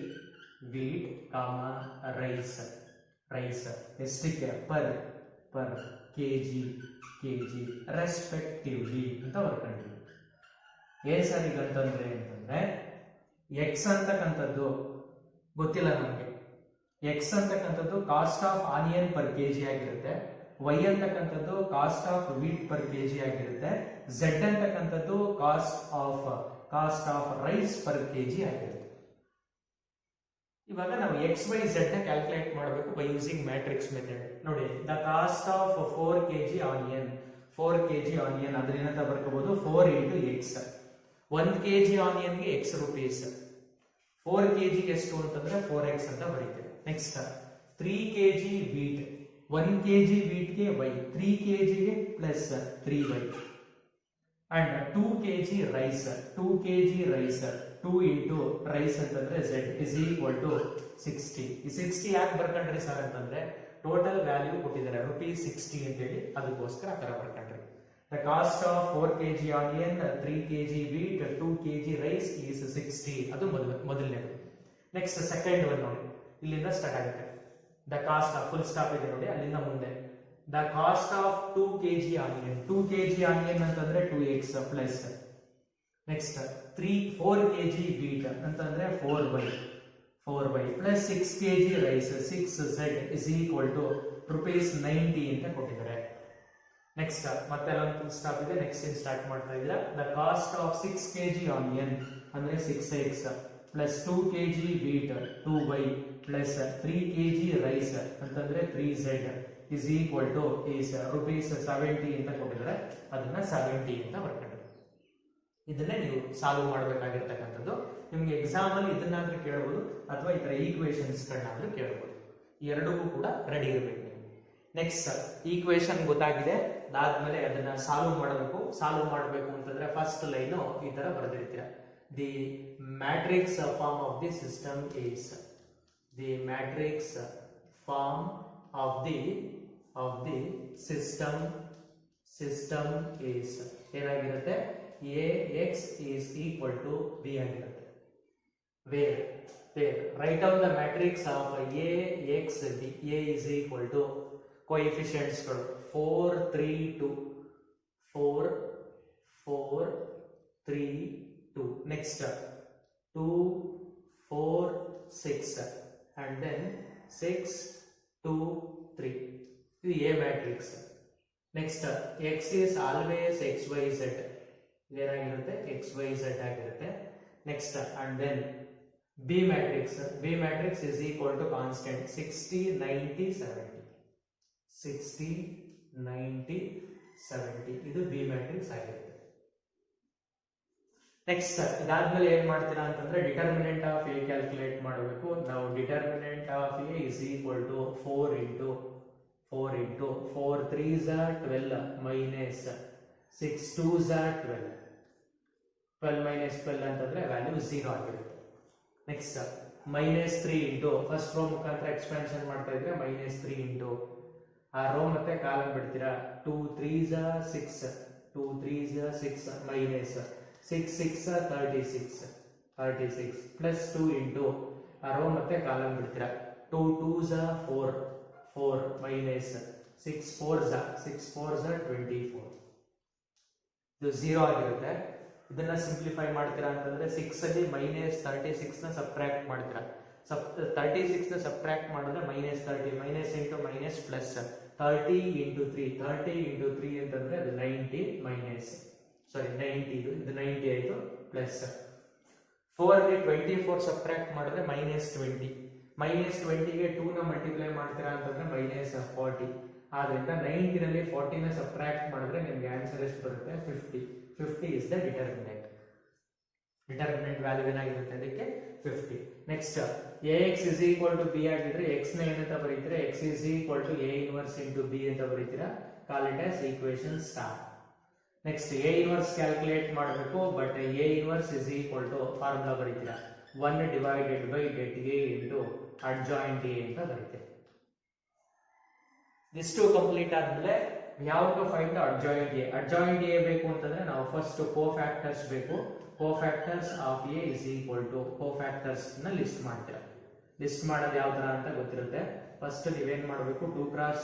ರೈಸ್ ಎಷ್ಟಕ್ಕೆ ಪರ್ ಕೆಜಿ ರೆಸ್ಪೆಕ್ಟಿವ್ಲಿ ಅಂತ ಬರ್ಕೊಂಡಿದ್ವಿ. ಏನ್ ಸರ್ ಈಗ ಅಂತಂದ್ರೆ ಎಕ್ಸ್ ಅಂತಕ್ಕಂಥದ್ದು ಗೊತ್ತಿಲ್ಲ ನಮಗೆ. ಎಕ್ಸ್ ಅಂತಕ್ಕಂಥದ್ದು cost of onion per kg ಆಗಿರುತ್ತೆ, ವೈ ಅಂತಕ್ಕಂಥದ್ದು cost of wheat per kg ಆಗಿರುತ್ತೆ, ಝೆಡ್ ಅಂತಕ್ಕಂಥದ್ದು cost of rice per kg ಆಗಿರುತ್ತೆ. ಇವಾಗ ನಾವು ಎಕ್ಸ್ ವೈ ಝೆಡ್ ನ ಕ್ಯಾಲ್ಕುಲೇಟ್ ಮಾಡಬೇಕು ಬೈ ಯೂಸಿಂಗ್ ಮ್ಯಾಟ್ರಿಕ್ಸ್ ಮೆಥಡ್. ನೋಡಿ, the cost of 4 kg onion ಅದ್ರೇನಂತ ಬರ್ಕೋಬಹುದು 4 into x. 1 kg ಆನಿಯನ್ಗೆ x ರೂಪೀಸ್, 4 kg ಎಷ್ಟು ಅಂತಂದ್ರೆ 4x ಅಂತ ಬರೀತೇವೆ. ನೆಕ್ಸ್ಟ್ 3 kg ವೀಟ್, 1 kg ವೀಟ್ಗೆ y, 3 kg ಗೆ plus 3y and 2 kg rice, 2 into rice ಅಂತಂದ್ರೆ z is equal to 60. ಈ 60 ಯಾಕೆ ಬರ್ಕೊಂಡ್ರಿ ಸರ್ ಅಂತಂದ್ರೆ ಟೋಟಲ್ ವ್ಯಾಲ್ಯೂ ಕೊಟ್ಟಿದ್ದಾರೆ ₹60 ಅಂತೇಳಿ, ಅದಕ್ಕೋಸ್ಕರ ಆ ತರ ಬರ್ಕೊಂಡ್ರಿ. The cost of 4 kg onion 3 kg wheat 2 kg rice is 60. ಅದು ಮೊದಲನೇದು. ನೆಕ್ಸ್ಟ್ ಸೆಕೆಂಡ್ ಒನ್ ನೋಡಿ, ಇಲ್ಲಿಂದ ಸ್ಟಾರ್ಟ್ ಆಗುತ್ತೆ. The cost of full stop ಇದೆ ನೋಡಿ, ಅಲ್ಲಿಂದ ಮುಂದೆ the cost of 2 kg onion, 2 kg onion ಅಂತಂದ್ರೆ 2x plus next 4 kg wheat ಅಂತಂದ್ರೆ 4y plus 6 kg rice 6z is equal to ₹90 ಅಂತ ಕೊಟ್ಟಿದ್ದಾರೆ. ನೆಕ್ಸ್ಟ್ ಮತ್ತೆ ಫುಲ್ ಸ್ಟಾಪ್ ಇದೆ. ನೆಕ್ಸ್ಟ್ ಏನ್ ಸ್ಟಾರ್ಟ್ ಮಾಡ್ತಾ ಇದ್ದೀರಾ, the cost of 6 kg onion ಅಂದ್ರೆ 6x plus 2 kg wheat 2y plus 3 kg rice ಅಂತಂದ್ರೆ 3z is equal to ₹70 ಅಂತ ಕೊಟ್ಟಿದ್ದಾರೆ. ಅದನ್ನ 70 ಅಂತ ಬರ್ಕೊಂಡ್ರೆ ಇದನ್ನೇ ನೀವು ಸಾಲ್ವ್ ಮಾಡಬೇಕಾಗಿರ್ತಕ್ಕಂಥದ್ದು. ನಿಮ್ಗೆ ಎಕ್ಸಾಮ್ ಅಲ್ಲಿ ಇದನ್ನಾದ್ರೂ ಕೇಳಬಹುದು ಅಥವಾ ಈ ತರ ಈಕ್ವೇಶನ್ಸ್ ಗಳನ್ನಾದ್ರೂ ಕೇಳಬಹುದು. ಈ ಎರಡಕ್ಕೂ ಕೂಡ ರೆಡಿ ಇರಬೇಕು ನೀವು. ನೆಕ್ಸ್ಟ್ ಈಕ್ವೇಶನ್ ಗೊತ್ತಾಗಿದೆ, ಅದಾದ್ಮೇಲೆ ಅದನ್ನ ಸಾಲ್ವ್ ಮಾಡಬೇಕು ಅಂತಂದ್ರೆ ಫಸ್ಟ್ ಲೈನ್ ಈ ತರ ಬರೆದಿರ್ತೀರ. The matrix form of the system is system is ಏನಾಗಿರುತ್ತೆ, Ax is equal to B ಆಗಿರುತ್ತೆ. Where write down the matrix of Ax, A is equal to coefficients ಗಳು 4 3 2 4 4 3 2. Next 2 4 6 and then 6 2 3. ಇದು A matrix. Next x is always xyz, ಏನಾಗಿರುತ್ತೆ xyz ಆಗಿರುತ್ತೆ. Next and then B matrix is equal to constant 60 90 70. 60 90 70 ಇದು B ಮ್ಯಾಟ್ರಿಕ್ಸ್ ಆಗಿರುತ್ತೆ. ನೆಕ್ಸ್ಟ್ ಇದಾದ್ಮೇಲೆ ಏನ್ ಮಾಡ್ತೀರಾ ಅಂತಂದ್ರೆ ಡಿಟರ್ಮಿನೆಂಟ್ ಆಫ್ A ಕ್ಯಾಲ್ಕುಲೇಟ್ ಮಾಡಬೇಕು ನಾವು. Determinant of A is equal to 4 into 4 3s are 12 minus 6 2s are 12. 12 minus 12 ಅಂತಂದ್ರೆ ವ್ಯಾಲ್ಯೂ 0 ಆಗಿರುತ್ತೆ. Next minus 3 into first row ಮುಖಾಂತರ ಎಕ್ಸ್ಪಾನ್ಷನ್ ಮಾಡ್ತಾ ಇದ್ರೆ ಮೈನಸ್ 3 ಇಂಟು ಆ ರೋ ಮತ್ತೆ ಕಾಲಮ್ ಬಿಡ್ತೀರಾ 2 3s are 6 2 3s are 6 minus 6 6 are 36 plus 2 into ಆ ರೋ ಮತ್ತೆ ಕಾಲಮ್ ಬಿಡ್ತೀರಾ 2 2s are 4 minus 6 4s are 24. ಇದು 0 ಆಗಿರುತ್ತೆ. ಇದನ್ನ ಸಿಂಪ್ಲಿಫೈ ಮಾಡ್ತೀರಾ ಅಂತಂದ್ರೆ 6 ಅಲ್ಲಿ ಮೈನಸ್ 36 ನ ಸಬ್ಟ್ರಾಕ್ಟ್ ಮಾಡ್ತೀರಾ. 36 ನ ಸಬ್ಟ್ರಾಕ್ಟ್ ಮಾಡಿದ್ರೆ minus 30 minus into minus plus 30 into 3 ಅಂತಂದ್ರೆ ಅದು 90 ಮೈನಸ್ 90 ಇದು 90 ಆಯಿತು ಪ್ಲಸ್ 4 ಗೆ 24 ಸಬ್ಟ್ರಾಕ್ಟ್ ಮಾಡಿದ್ರೆ ಮೈನಸ್ 20 ಮೈನಸ್ 20 ಗೆ 2 ನ ಮಲ್ಟಿಪ್ಲೈ ಮಾಡ್ತೀರಾ ಅಂತಂದ್ರೆ ಮೈನಸ್ 40. ಆದ್ರಿಂದ 90 ನಲ್ಲಿ 40 ನ ಸಬ್ಟ್ರಾಕ್ಟ್ ಮಾಡಿದ್ರೆ ನಿಮ್ಗೆ ಆನ್ಸರ್ ಎಷ್ಟು ಬರುತ್ತೆ 50 is the determinant ವ್ಯಾಲ್ಯೂ ಏನಾಗಿರುತ್ತೆ ಅದಕ್ಕೆ 50. Next ax is equal to b ಆಗಿದ್ರೆ x ನ ಏನಂತ ಬರೀತೀರಾ x is equal to a inverse into b ಅಂತ ಬರೀತೀರಾ. ಕಾಲ್ ಇಟ್ as equation ಸ್ಟಾರ್. ನೆಕ್ಸ್ಟ್ a inverse ಕ್ಯಾಲ್ಕುಲೇಟ್ ಮಾಡಬೇಕು but a inverse is equal to formula ಬರೀತೀರಾ 1 divided by det a into adjoint a ಅಂತ ಬರೀತೀರಾ. ಇಷ್ಟು ಕಂಪ್ಲೀಟ್ ಆದ್ಮೇಲೆ ಯಾವ to find the adjoint A ಬೇಕು ಅಂತಂದ್ರೆ ನಾವು ಫಸ್ಟ್ ಕೋಫ್ಯಾಕ್ಟರ್ಸ್ ಬೇಕು. Cofactors of A is equal to cofactors ನ ಲಿಸ್ಟ್ ಮಾಡ್ತೀರಾ. ಲಿಸ್ಟ್ ಮಾಡೋದು ಯಾವ ತರ ಅಂತ ಗೊತ್ತಿರುತ್ತೆ. ಫಸ್ಟ್ ನೀವೇನ್ ಮಾಡಬೇಕು 2 x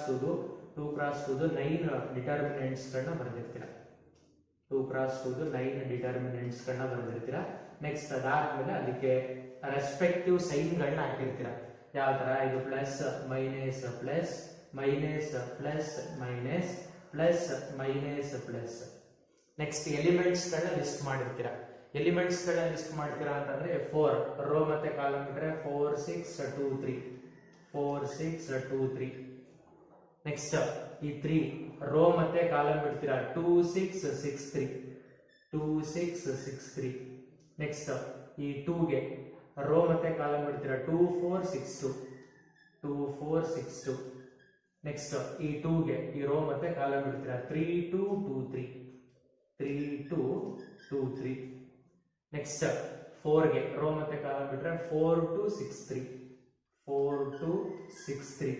2 9 ಡಿಟರ್ಮಿನೆಂಟ್ಸ್ ಗಳನ್ನ ಬರೆದಿರ್ತೀರಾ. 2 x 2 9 ಡಿಟರ್ಮಿನೆಂಟ್ಸ್ ಗಳನ್ನ ಬರೆದಿರ್ತೀರಾ. ನೆಕ್ಸ್ಟ್ ಅದಾದ್ಮೇಲೆ ಅದಕ್ಕೆ ರೆಸ್ಪೆಕ್ಟಿವ್ ಸೈನ್ ಗಳನ್ನ ಹಾಕಿರ್ತೀರಾ. ಯಾವ ತರ ಇದು plus minus plus minus plus minus plus minus plus. Next elements ಗಳನ್ನ ಲಿಸ್ಟ್ ಮಾಡಿರ್ತೀರಾ. ಎಲಿಮೆಂಟ್ಸ್ ಗಳನ್ನ ಲಿಸ್ಟ್ ಮಾಡ್ತೀರಾ ಅಂತಂದ್ರೆ 4 ರೋ ಮತ್ತೆ ಕಾಲಮ್ ಇದ್ರೆ 4 6 2 3 ನೆಕ್ಸ್ಟ್ ಈ 3 ರೋ ಮತ್ತೆ ಕಾಲಮ್ ಬಿಡ್ತೀರಾ 2 6 6 3 ನೆಕ್ಸ್ಟ್ ಈ 2 ಗೆ ರೋ ಮತ್ತೆ ಕಾಲಮ್ ಬಿಡ್ತೀರಾ 2 4 6 2 ನೆಕ್ಸ್ಟ್ ಈ 2 ಗೆ ಈ ರೋ ಮತ್ತೆ ಕಾಲಮ್ ಬಿಡ್ತೀರಾ 3 2 2 3 ನೆಕ್ಸ್ಟ್ 4 ಗೆ ರೋ ಮತ್ತೆ ಕಾಲಮ್ ಬಿಟ್ರೆ 4 2 6 3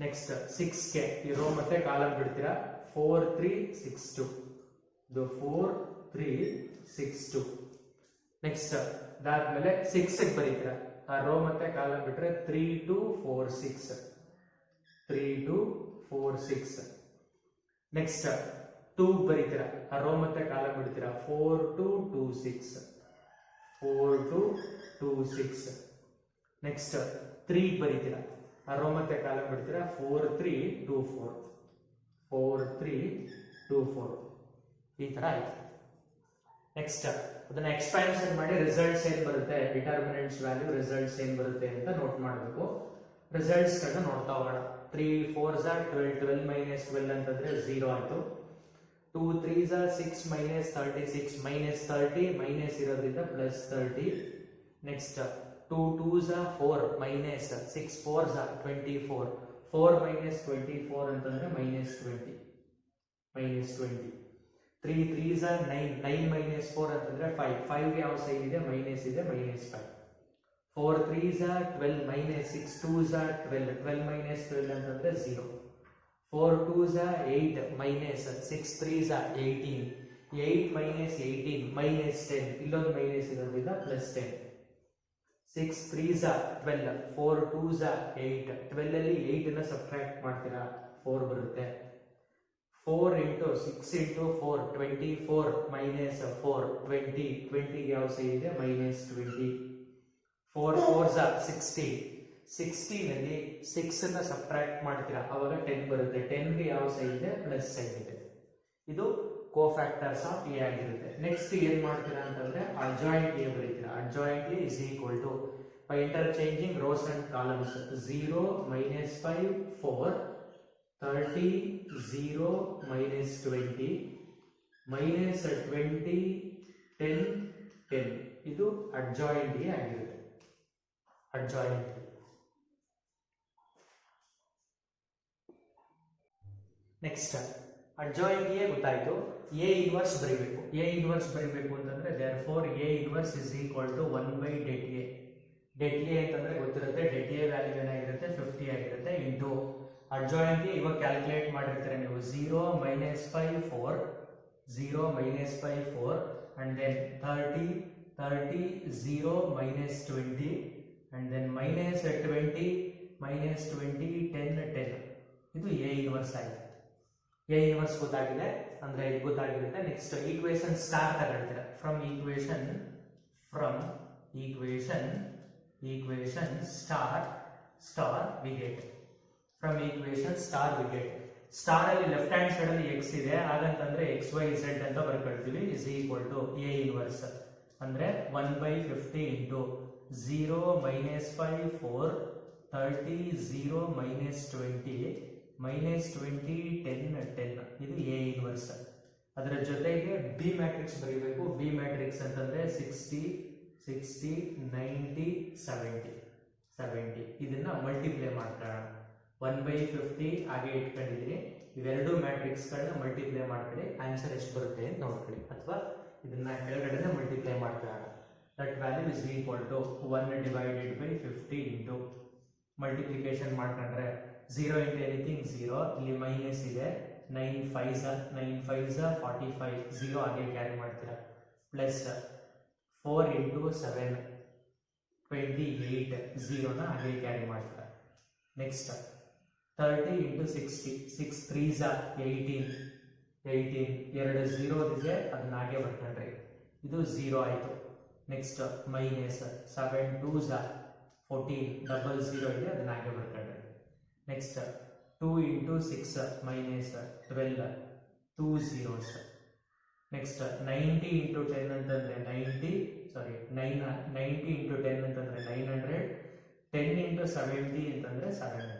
ನೆಕ್ಸ್ಟ್ 6 ಗೆ ಈ ರೋ ಮತ್ತೆ ಕಾಲಮ್ ಬಿಡ್ತೀರಾ 4 3 6 2 ನೆಕ್ಸ್ಟ್ ಅದಾದ್ಮೇಲೆ 6 ಗೆ ಬರೀತೀರಾ ಆ ರೋ ಮತ್ತೆ ಕಾಲಮ್ ಬಿಟ್ರೆ 3 2 4 6 ನೆಕ್ಸ್ಟ್ 2 ಬರೀತೀರಾ ಆ ರೋ ಮತ್ತೆ ಕಾಲಮ್ ಬಿಡ್ತೀರಾ 4 2 2 6 ನೆಕ್ಸ್ಟ್ 3 ಬರೀತೀರಾ ಆ ರೋ ಮತ್ತೆ ಕಾಲಮ್ ಬಿಡ್ತೀರಾ 4 3 2 4 ಈ ತರ ಆಯ್ತು. ನೆಕ್ಸ್ಟ್ ಅದನ್ನ ಎಕ್ಸ್ಪ್ಯಾನ್ಷನ್ ಮಾಡಿ ರಿಸಲ್ಟ್ಸ್ ಏನ್ ಬರುತ್ತೆ ಡಿಟರ್ಮಿನೆಂಟ್ಸ್ ವ್ಯಾಲ್ಯೂ ರಿಸಲ್ಟ್ಸ್ ಏನ್ ಬರುತ್ತೆ ಅಂತ ನೋಟ್ ಮಾಡಬೇಕು. ರಿಸಲ್ಟ್ಸ್ ಗಳನ್ನ ನೋಡ್ತಾ ಹೋಗೋಣ. 3 4s are 12 minus 12 ಅಂತಂದ್ರೆ 0 ಆಯ್ತು. 2 3s are 6 minus 36 minus 30 minus ಇರೋದ್ರಿಂದ plus 30. Next 2 2s are 4 minus 6 4s are 24 4 minus 24 ಅಂತಂದ್ರೆ minus 20 3 3s are 9 minus 4 ಅಂತಂದ್ರೆ 5 ಗೆ ಯಾವ ಸೈನ್ ಇದೆ ಮೈನಸ್ ಇದೆ minus 5. 4 3s are 12 minus 6 2s are 12 minus 12 ಅಂತಂದ್ರೆ 0. 4 2s are 8 minus 6 3s are 18 8 minus 18 minus 10 ಇಲ್ಲೊಂದು ಮೈನಸ್ ಇರೋದ್ರಿಂದ plus 10. 6 3s are 12 4 2s are 8 12 ಅಲ್ಲಿ 8 ನ ಸಬ್ಟ್ರಾಕ್ಟ್ ಮಾಡ್ತೀರಾ 4 ಬರುತ್ತೆ. 4 ಇಂಟು 6 ಇಂಟು 4 24 ಮೈನಸ್ 4 20 20 ಯಾವ ಸೈ ಇದೆ -20 4 4s 60 60 ನಲ್ಲಿ 6 ಅನ್ನ ಸಬ್ಟ್ರಾಕ್ಟ್ ಮಾಡ್ತೀರಾ ಅವಾಗ 10 ಬರುತ್ತೆ 10 ಗೆ ಯಾವ ಸೈ ಇದೆ ಪ್ಲಸ್ ಸೈನ್ ಇದೆ ಇದು ಕೋಫ್ಯಾಕ್ಟರ್ಸ್ ಆಫ್ ಎ ಆಗಿರುತ್ತೆ ನೆಕ್ಸ್ಟ್ ಏನ್ ಮಾಡ್ತೀರಾ ಅಂತಂದ್ರೆ ಅಡ್ಜಾಯಿಂಟ್ ಎ ಬರೀತೀರಾ adjoint A is equal to by interchanging rows and columns 0 minus 5 4 30 0 minus 20 minus 20 10 10 ಇದು adjoint A ಆಗಿರುತ್ತೆ adjoint ನೆಕ್ಸ್ಟ್ adjoint A ಗೊತ್ತಾಯ್ತು A ಇನ್ವರ್ಸ್ ಬರೀಬೇಕು A ಇನ್ವರ್ಸ್ ಬರೀಬೇಕು ಅಂತಂದ್ರೆ therefore A inverse is equal to 1 by det A det A ಅಂತಂದ್ರೆ ಗೊತ್ತಿರುತ್ತೆ det A ವ್ಯಾಲ್ಯೂ ಏನಾಗಿರುತ್ತೆ 50 ಆಗಿರುತ್ತೆ ಇಂಟು ಅಡ್ಜಾಯಿಂಟ್ ಇವಾಗ ಕ್ಯಾಲ್ಕುಲೇಟ್ ಮಾಡಿರ್ತೀರಾ ನೀವು 0 minus 5 4 0 minus 5 4 and then 30 30 0 minus 20 and then minus 20 minus 20 10 10 ಇದು A ಇನ್ವರ್ಸ್ ಆಗಿದೆ A ಇನ್ವರ್ಸ್ ಗೊತ್ತಾಗಿದೆ ಅಂದ್ರೆ ಇದು ಗೊತ್ತಾಗಿರುತ್ತೆ ನೆಕ್ಸ್ಟ್ ಈಕ್ವೇಷನ್ ಸ್ಟಾರ್ ತಗೊಳ್ತೀರಾ from equation star we get from equation star we get star ಅಲ್ಲಿ ಲೆಫ್ಟ್ ಹ್ಯಾಂಡ್ ಸೈಡ್ ಅಲ್ಲಿ x ಇದೆ ಹಾಗಂತಂದ್ರೆ xy z ಅಂತ ಬರ್ಕೊಳ್ತೀವಿ is equal to A inverse ಅಂದ್ರೆ 1 by 50 into 0 minus 5 4 30 0 minus 20 minus 20 10 10 ಇದು A inverse ಅದರ ಜೊತೆಗೆ B ಮ್ಯಾಟ್ರಿಕ್ಸ್ ಬರೀಬೇಕು B ಮ್ಯಾಟ್ರಿಕ್ಸ್ ಅಂತಂದ್ರೆ 60 60 90 70 70 ಇದನ್ನ ಮಲ್ಟಿಪ್ಲೈ ಮಾಡ್ಕೊಳ್ಳೋಣ 1 by 50 ಹಾಗೆ ಇಟ್ಕೊಂಡಿದ್ದೀನಿ ಇವೆರಡು ಮ್ಯಾಟ್ರಿಕ್ಸ್ ಗಳನ್ನ ಮಲ್ಟಿಪ್ಲೈ ಮಾಡ್ಕೊಳ್ಳಿ ಆನ್ಸರ್ ಎಷ್ಟು ಬರುತ್ತೆ ಅಂತ ನೋಡ್ಕೊಳ್ಳಿ ಅಥವಾ ಇದನ್ನ ಕೆಳಗಡೆ ಮಲ್ಟಿಪ್ಲೈ ಮಾಡ್ಕೊಳ್ಳೋಣ that value is equal to 1 divided by 50 into multiplication ಮಾಡ್ಕೊಂಡ್ರೆ 0 into anything 0 ಇಲ್ಲಿ ಮೈನಸ್ ಇದೆ 9 5s 45 0 ಹಾಗೆ ಕ್ಯಾರಿ ಮಾಡ್ತೀರಾ ಪ್ಲಸ್ 4 into 7 28 0 ನ ಹಾಗೆ ಕ್ಯಾರಿ ಮಾಡ್ತಾರೆ ನೆಕ್ಸ್ಟ್ 30 into 60 6 3s 18 ಎರಡು 0 ಇದೆ ಅದನ್ನ ಹಾಗೆ ಬರ್ಕೊಂಡ್ರಿ ಇದು 0 ಆಯ್ತು ನೆಕ್ಸ್ಟ್ ಮೈನಸ್ 7 2s 14 ಡಬಲ್ 0 ಇದೆ ಅದನ್ನ ಹಾಗೆ ಬರ್ಕೊಂಡ್ರಿ next 2 into 6 minus 12 2 zeros next 90 into 10 ಅಂತಂದ್ರೆ 90 into 10 ಅಂತಂದ್ರೆ 900 10 into 70 ಅಂತಂದ್ರೆ 700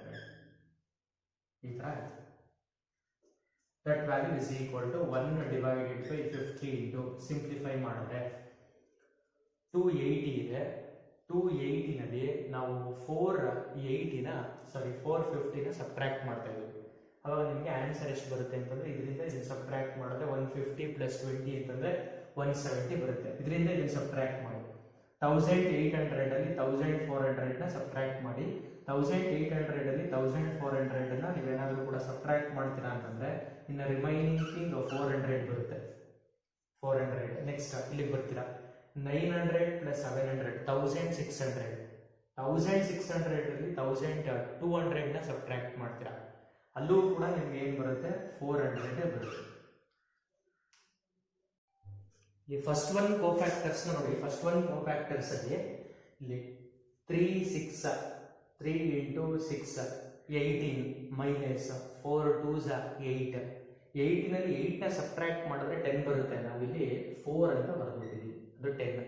ಈ ತರ ಆಯ್ತು that value is equal to 1 divided by 50 into simplify ಮಾಡಿದ್ರೆ 280 ಇದೆ 280 ನಲ್ಲಿ ನಾವು 450 ನ ಸಬ್ಟ್ರಾಕ್ಟ್ ಮಾಡ್ತಾ ಇದ್ದೀವಿ ಅವಾಗ ನಿಮಗೆ ಆನ್ಸರ್ ಎಷ್ಟು ಬರುತ್ತೆ ಅಂತಂದ್ರೆ ಇದರಿಂದ ಇದನ್ನ ಸಬ್ಟ್ರಾಕ್ಟ್ ಮಾಡಿದ್ರೆ 150 plus 20 ಅಂತಂದ್ರೆ 170 ಬರುತ್ತೆ ಇದರಿಂದ ಇದನ್ನ ಸಬ್ಟ್ರಾಕ್ಟ್ ಮಾಡಿ 1800 ಅಲ್ಲಿ 1400 ನ ಸಬ್ಟ್ರಾಕ್ಟ್ ಮಾಡಿ 1800 ಅಲ್ಲಿ 1400 ನ ನೀವೇನಾದ್ರೂ ಕೂಡ ಸಬ್ಟ್ರಾಕ್ಟ್ ಮಾಡ್ತೀರಾ ಅಂತಂದ್ರೆ ಇನ್ನ ರಿಮೈನಿಂಗ್ ಥಿಂಗ್ 400 ಬರುತ್ತೆ 400 ನೆಕ್ಸ್ಟ್ ಇಲ್ಲಿಗೆ ಬರ್ತೀರಾ 900 plus 700 1600 ಅಲ್ಲಿ 1200 ನ ಸಬ್ಟ್ರಾಕ್ಟ್ ಮಾಡ್ತೀರಾ ಅಲ್ಲೂ ಕೂಡ ನಿಮ್ಗೆ ಏನ್ ಬರುತ್ತೆ 400 ಬರುತ್ತೆ ಈ ಫಸ್ಟ್ ಒನ್ ಕೋಫ್ಯಾಕ್ಟರ್ಸ್ ನೋಡಿ ಫಸ್ಟ್ ಒನ್ ಕೋಫ್ಯಾಕ್ಟರ್ಸ್ ಅಲ್ಲಿ ಇಲ್ಲಿ 3 into 6 18 minus 4 2s 8 18 ನಲ್ಲಿ 8 ನ ಸಬ್ಟ್ರಾಕ್ಟ್ ಮಾಡಿದ್ರೆ 10 ಬರುತ್ತೆ ನಾವಿಲ್ಲಿ 4 ಅಂತ ಬರ್ಬಿಟ್ಟಿದ್ದೀವಿ ಅದು 10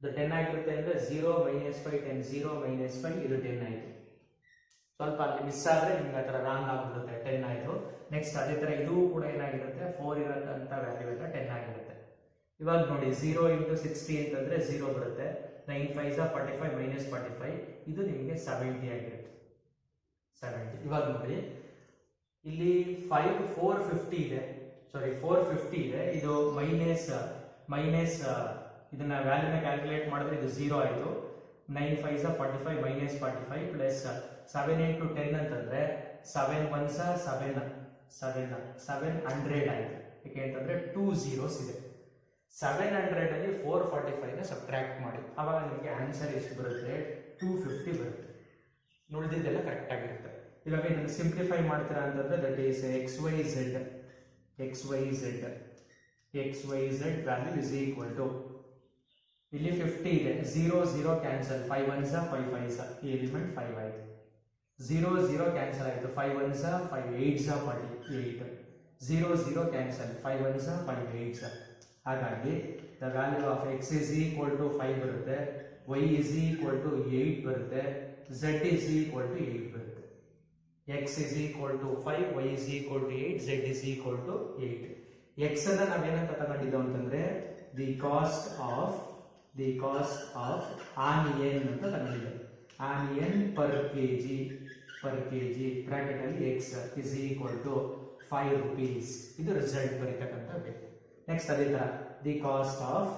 ಅದು 10 ಆಗಿರುತ್ತೆ ಅಂದ್ರೆ 0 minus 5 10 0 minus 5 ಇದು 10 ಆಯ್ತು ಸ್ವಲ್ಪ ಅಲ್ಲಿ ಮಿಸ್ ಆದ್ರೆ ನಿಮ್ಗೆ ಆ ತರ ರಾಂಗ್ ಆಗ್ಬಿಡುತ್ತೆ 10 ಆಯ್ತು ನೆಕ್ಸ್ಟ್ ಅದೇ ತರ ಇದು ಕೂಡ ಏನಾಗಿರುತ್ತೆ 4 ಇರೋಂತ ವ್ಯಾಲ್ಯೂ ಎಲ್ಲ 10 ಆಗಿರುತ್ತೆ ಇವಾಗ ನೋಡಿ 0 into 60 ಅಂತಂದ್ರೆ 0 ಬರುತ್ತೆ 9 5s 45 minus 45 ಇದು ನಿಮಗೆ 70 ಆಗಿರುತ್ತೆ 70 ಇವಾಗ ನೋಡಿ ಇಲ್ಲಿ 450 ಇದೆ ಸಾರಿ 450 ಇದೆ ಇದು ಮೈನಸ್ ಇದನ್ನ ವ್ಯಾಲ್ಯೂನ ಕ್ಯಾಲ್ಕುಲೇಟ್ ಮಾಡಿದ್ರೆ ಇದು 0 ಆಯ್ತು 9 5s 45 minus 45 plus 7 into 10 ಅಂತಂದ್ರೆ 7 1s 700 ಆಯ್ತು ಯಾಕೆ ಅಂತಂದ್ರೆ 2 zeros ಇದೆ 700 ಅಲ್ಲಿ 445 ನ ಸಬ್ಟ್ರಾಕ್ಟ್ ಮಾಡಿ ಅವಾಗ ನಿಮಗೆ ಆನ್ಸರ್ ಎಷ್ಟು ಬರುತ್ತೆ 250 ಬರುತ್ತೆ ಉಳಿದಿದ್ದೆಲ್ಲ ಕರೆಕ್ಟ್ ಆಗಿರುತ್ತೆ ಇವಾಗ ಇದನ್ನು ಸಿಂಪ್ಲಿಫೈ ಮಾಡ್ತೀರಾ ಅಂತಂದ್ರೆ that is xyz x Y z value is equal to ಇಲ್ಲಿ 50 ಇದೆ, 0 0 ಕ್ಯಾನ್ಸಲ್, 5 1s 5 5s, ಈ ಎಲಿಮೆಂಟ್ 5 ಆಯ್ತು, 0 0 ಕ್ಯಾನ್ಸಲ್ ಆಯಿತು, 5 1s 5 8s 48, 0 0 cancel, 5 1s 5 8s. ಹಾಗಾಗಿ the value of x is equal to 5 ಬರುತ್ತೆ, ವೈ ಇಸ್ ಈಕ್ವಲ್ ಟು 8 ಬರುತ್ತೆ, ಝೆಡ್ ಇಸ್ ಈಕ್ವಲ್ ಟು 8 ಬರುತ್ತೆ. X is equal to 5, y is equal to 8, z is equal to 8. X ಅನ್ನ ನಾವೇನಂತ ತಗೊಂಡಿದ್ದೋ ಅಂತಂದ್ರೆ ದಿ ಕಾಸ್ಟ್ ಆಫ್ ಆನಿಯನ್ ಅಂತ ತಗೊಂಡಿದ್ದೇವೆ. ಆನಿಯನ್ ಪರ್ ಕೆಜಿ ಬ್ರಾಕೆಟ್ ಅಲ್ಲಿ x is equal to 5 rupees. ಇದು ರಿಸಲ್ಟ್ ಬರೀತಕ್ಕಂಥ ಬೇಕು. ನೆಕ್ಸ್ಟ್ ಅದೇ ತರ ದಿ ಕಾಸ್ಟ್ ಆಫ್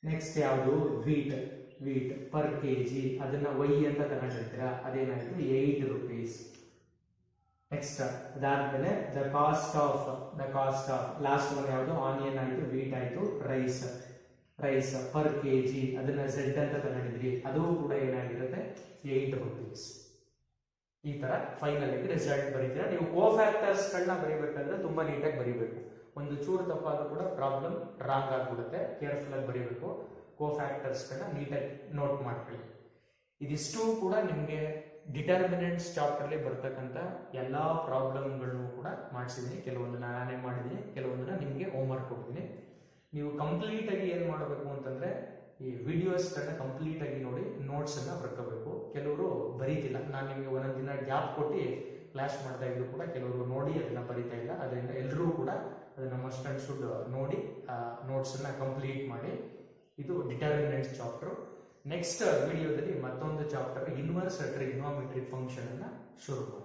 ನೆಕ್ಸ್ಟ್ ಯಾವುದು ವೀಟ್ ಪರ್ ಕೆಜಿ, ಅದನ್ನ ವೈ ಅಂತ ತಗೊಂಡಿರ್ತೀರಾ, ಅದೇನಾಯ್ತು 8 rupees. ನೆಕ್ಸ್ಟ್ ಅದಾದ್ಮೇಲೆ the cost of last one ಯಾವುದು ಆನಿಯನ್ ಆಯ್ತು, ವೀಟ್ ಆಯ್ತು, ರೈಸ್ ಪರ್ ಕೆಜಿ, ಅದನ್ನ ಝೆಡ್ ಅಂತ ತಗೊಂಡಿದ್ರಿ, ಅದು ಕೂಡ ಏನಾಗಿರುತ್ತೆ 8 rupees. ಈ ತರ ಫೈನಲ್ ಆಗಿ ರಿಸಲ್ಟ್ ಬರೀತೀರಾ. ನೀವು ಕೋಫ್ಯಾಕ್ಟರ್ಸ್ ಗಳನ್ನ ಬರೀಬೇಕಾದ್ರೆ ತುಂಬಾ ನೀಟಾಗಿ ಬರೀಬೇಕು. ಒಂದು ಚೂರು ತಪ್ಪಾದ್ರೂ ಕೂಡ ಪ್ರಾಬ್ಲಮ್ ರಾಂಗ್ ಆಗ್ಬಿಡುತ್ತೆ, ಕೇರ್ಫುಲ್ ಆಗಿ ಬರೀಬೇಕು. ಕೋಫ್ಯಾಕ್ಟರ್ಸ್ ಗಳನ್ನ ನೀಟಾಗಿ ನೋಟ್ ಮಾಡ್ಕೊಳ್ಳಿ. ಇದಿಷ್ಟು ಕೂಡ ನಿಮ್ಗೆ ಡಿಟರ್ಮಿನೆಂಟ್ಸ್ ಚಾಪ್ಟರ್ ಅಲ್ಲಿ ಬರ್ತಕ್ಕಂಥ ಎಲ್ಲಾ ಪ್ರಾಬ್ಲಮ್ಗಳನ್ನು ಕೂಡ ಮಾಡಿಸಿದೀನಿ. ಕೆಲವೊಂದನ್ನ ನಾನೇ ಮಾಡಿದೀನಿ, ಕೆಲವೊಂದನ್ನ ನಿಮ್ಗೆ ಹೋಮ್ವರ್ಕ್ ಕೊಟ್ಟಿದ್ದೀನಿ. ನೀವು ಕಂಪ್ಲೀಟ್ ಆಗಿ ಏನ್ ಮಾಡಬೇಕು ಅಂತಂದ್ರೆ ಈ ವಿಡಿಯೋಸ್ ಕಂಪ್ಲೀಟ್ ಆಗಿ ನೋಡಿ ನೋಟ್ಸ್ ಅನ್ನ ಬರ್ಕೋಬೇಕು. ಕೆಲವರು ಬರೀತಿಲ್ಲ, ನಾನು ನಿಮಗೆ ಒಂದೊಂದು ದಿನ ಗ್ಯಾಪ್ ಕೊಟ್ಟು ಕ್ಲಾಸ್ ಮಾಡ್ತಾ ಇದ್ರು ಕೂಡ ಕೆಲವರು ನೋಡಿ ಅದನ್ನ ಬರೀತಾ ಇಲ್ಲ. ಅದರಿಂದ ಎಲ್ಲರೂ ಕೂಡ ಅದನ್ನ ಮಸ್ಟ್ ಅಂಡ್ ಶುಡ್ ನೋಡಿ ನೋಟ್ಸ್ ಅನ್ನ ಕಂಪ್ಲೀಟ್ ಮಾಡಿ. ಇದು ಡಿಟರ್ಮಿನೆಂಟ್ಸ್ ಚಾಪ್ಟರ್. ನೆಕ್ಸ್ಟ್ ವಿಡಿಯೋದಲ್ಲಿ ಮತ್ತೊಂದು ಚಾಪ್ಟರ್ ಇನ್ವರ್ಸ್ ಟ್ರಿಗ್ನೋಮೆಟ್ರಿ ಫಂಕ್ಷನ್ ಅನ್ನ ಶುರು ಮಾಡಿ.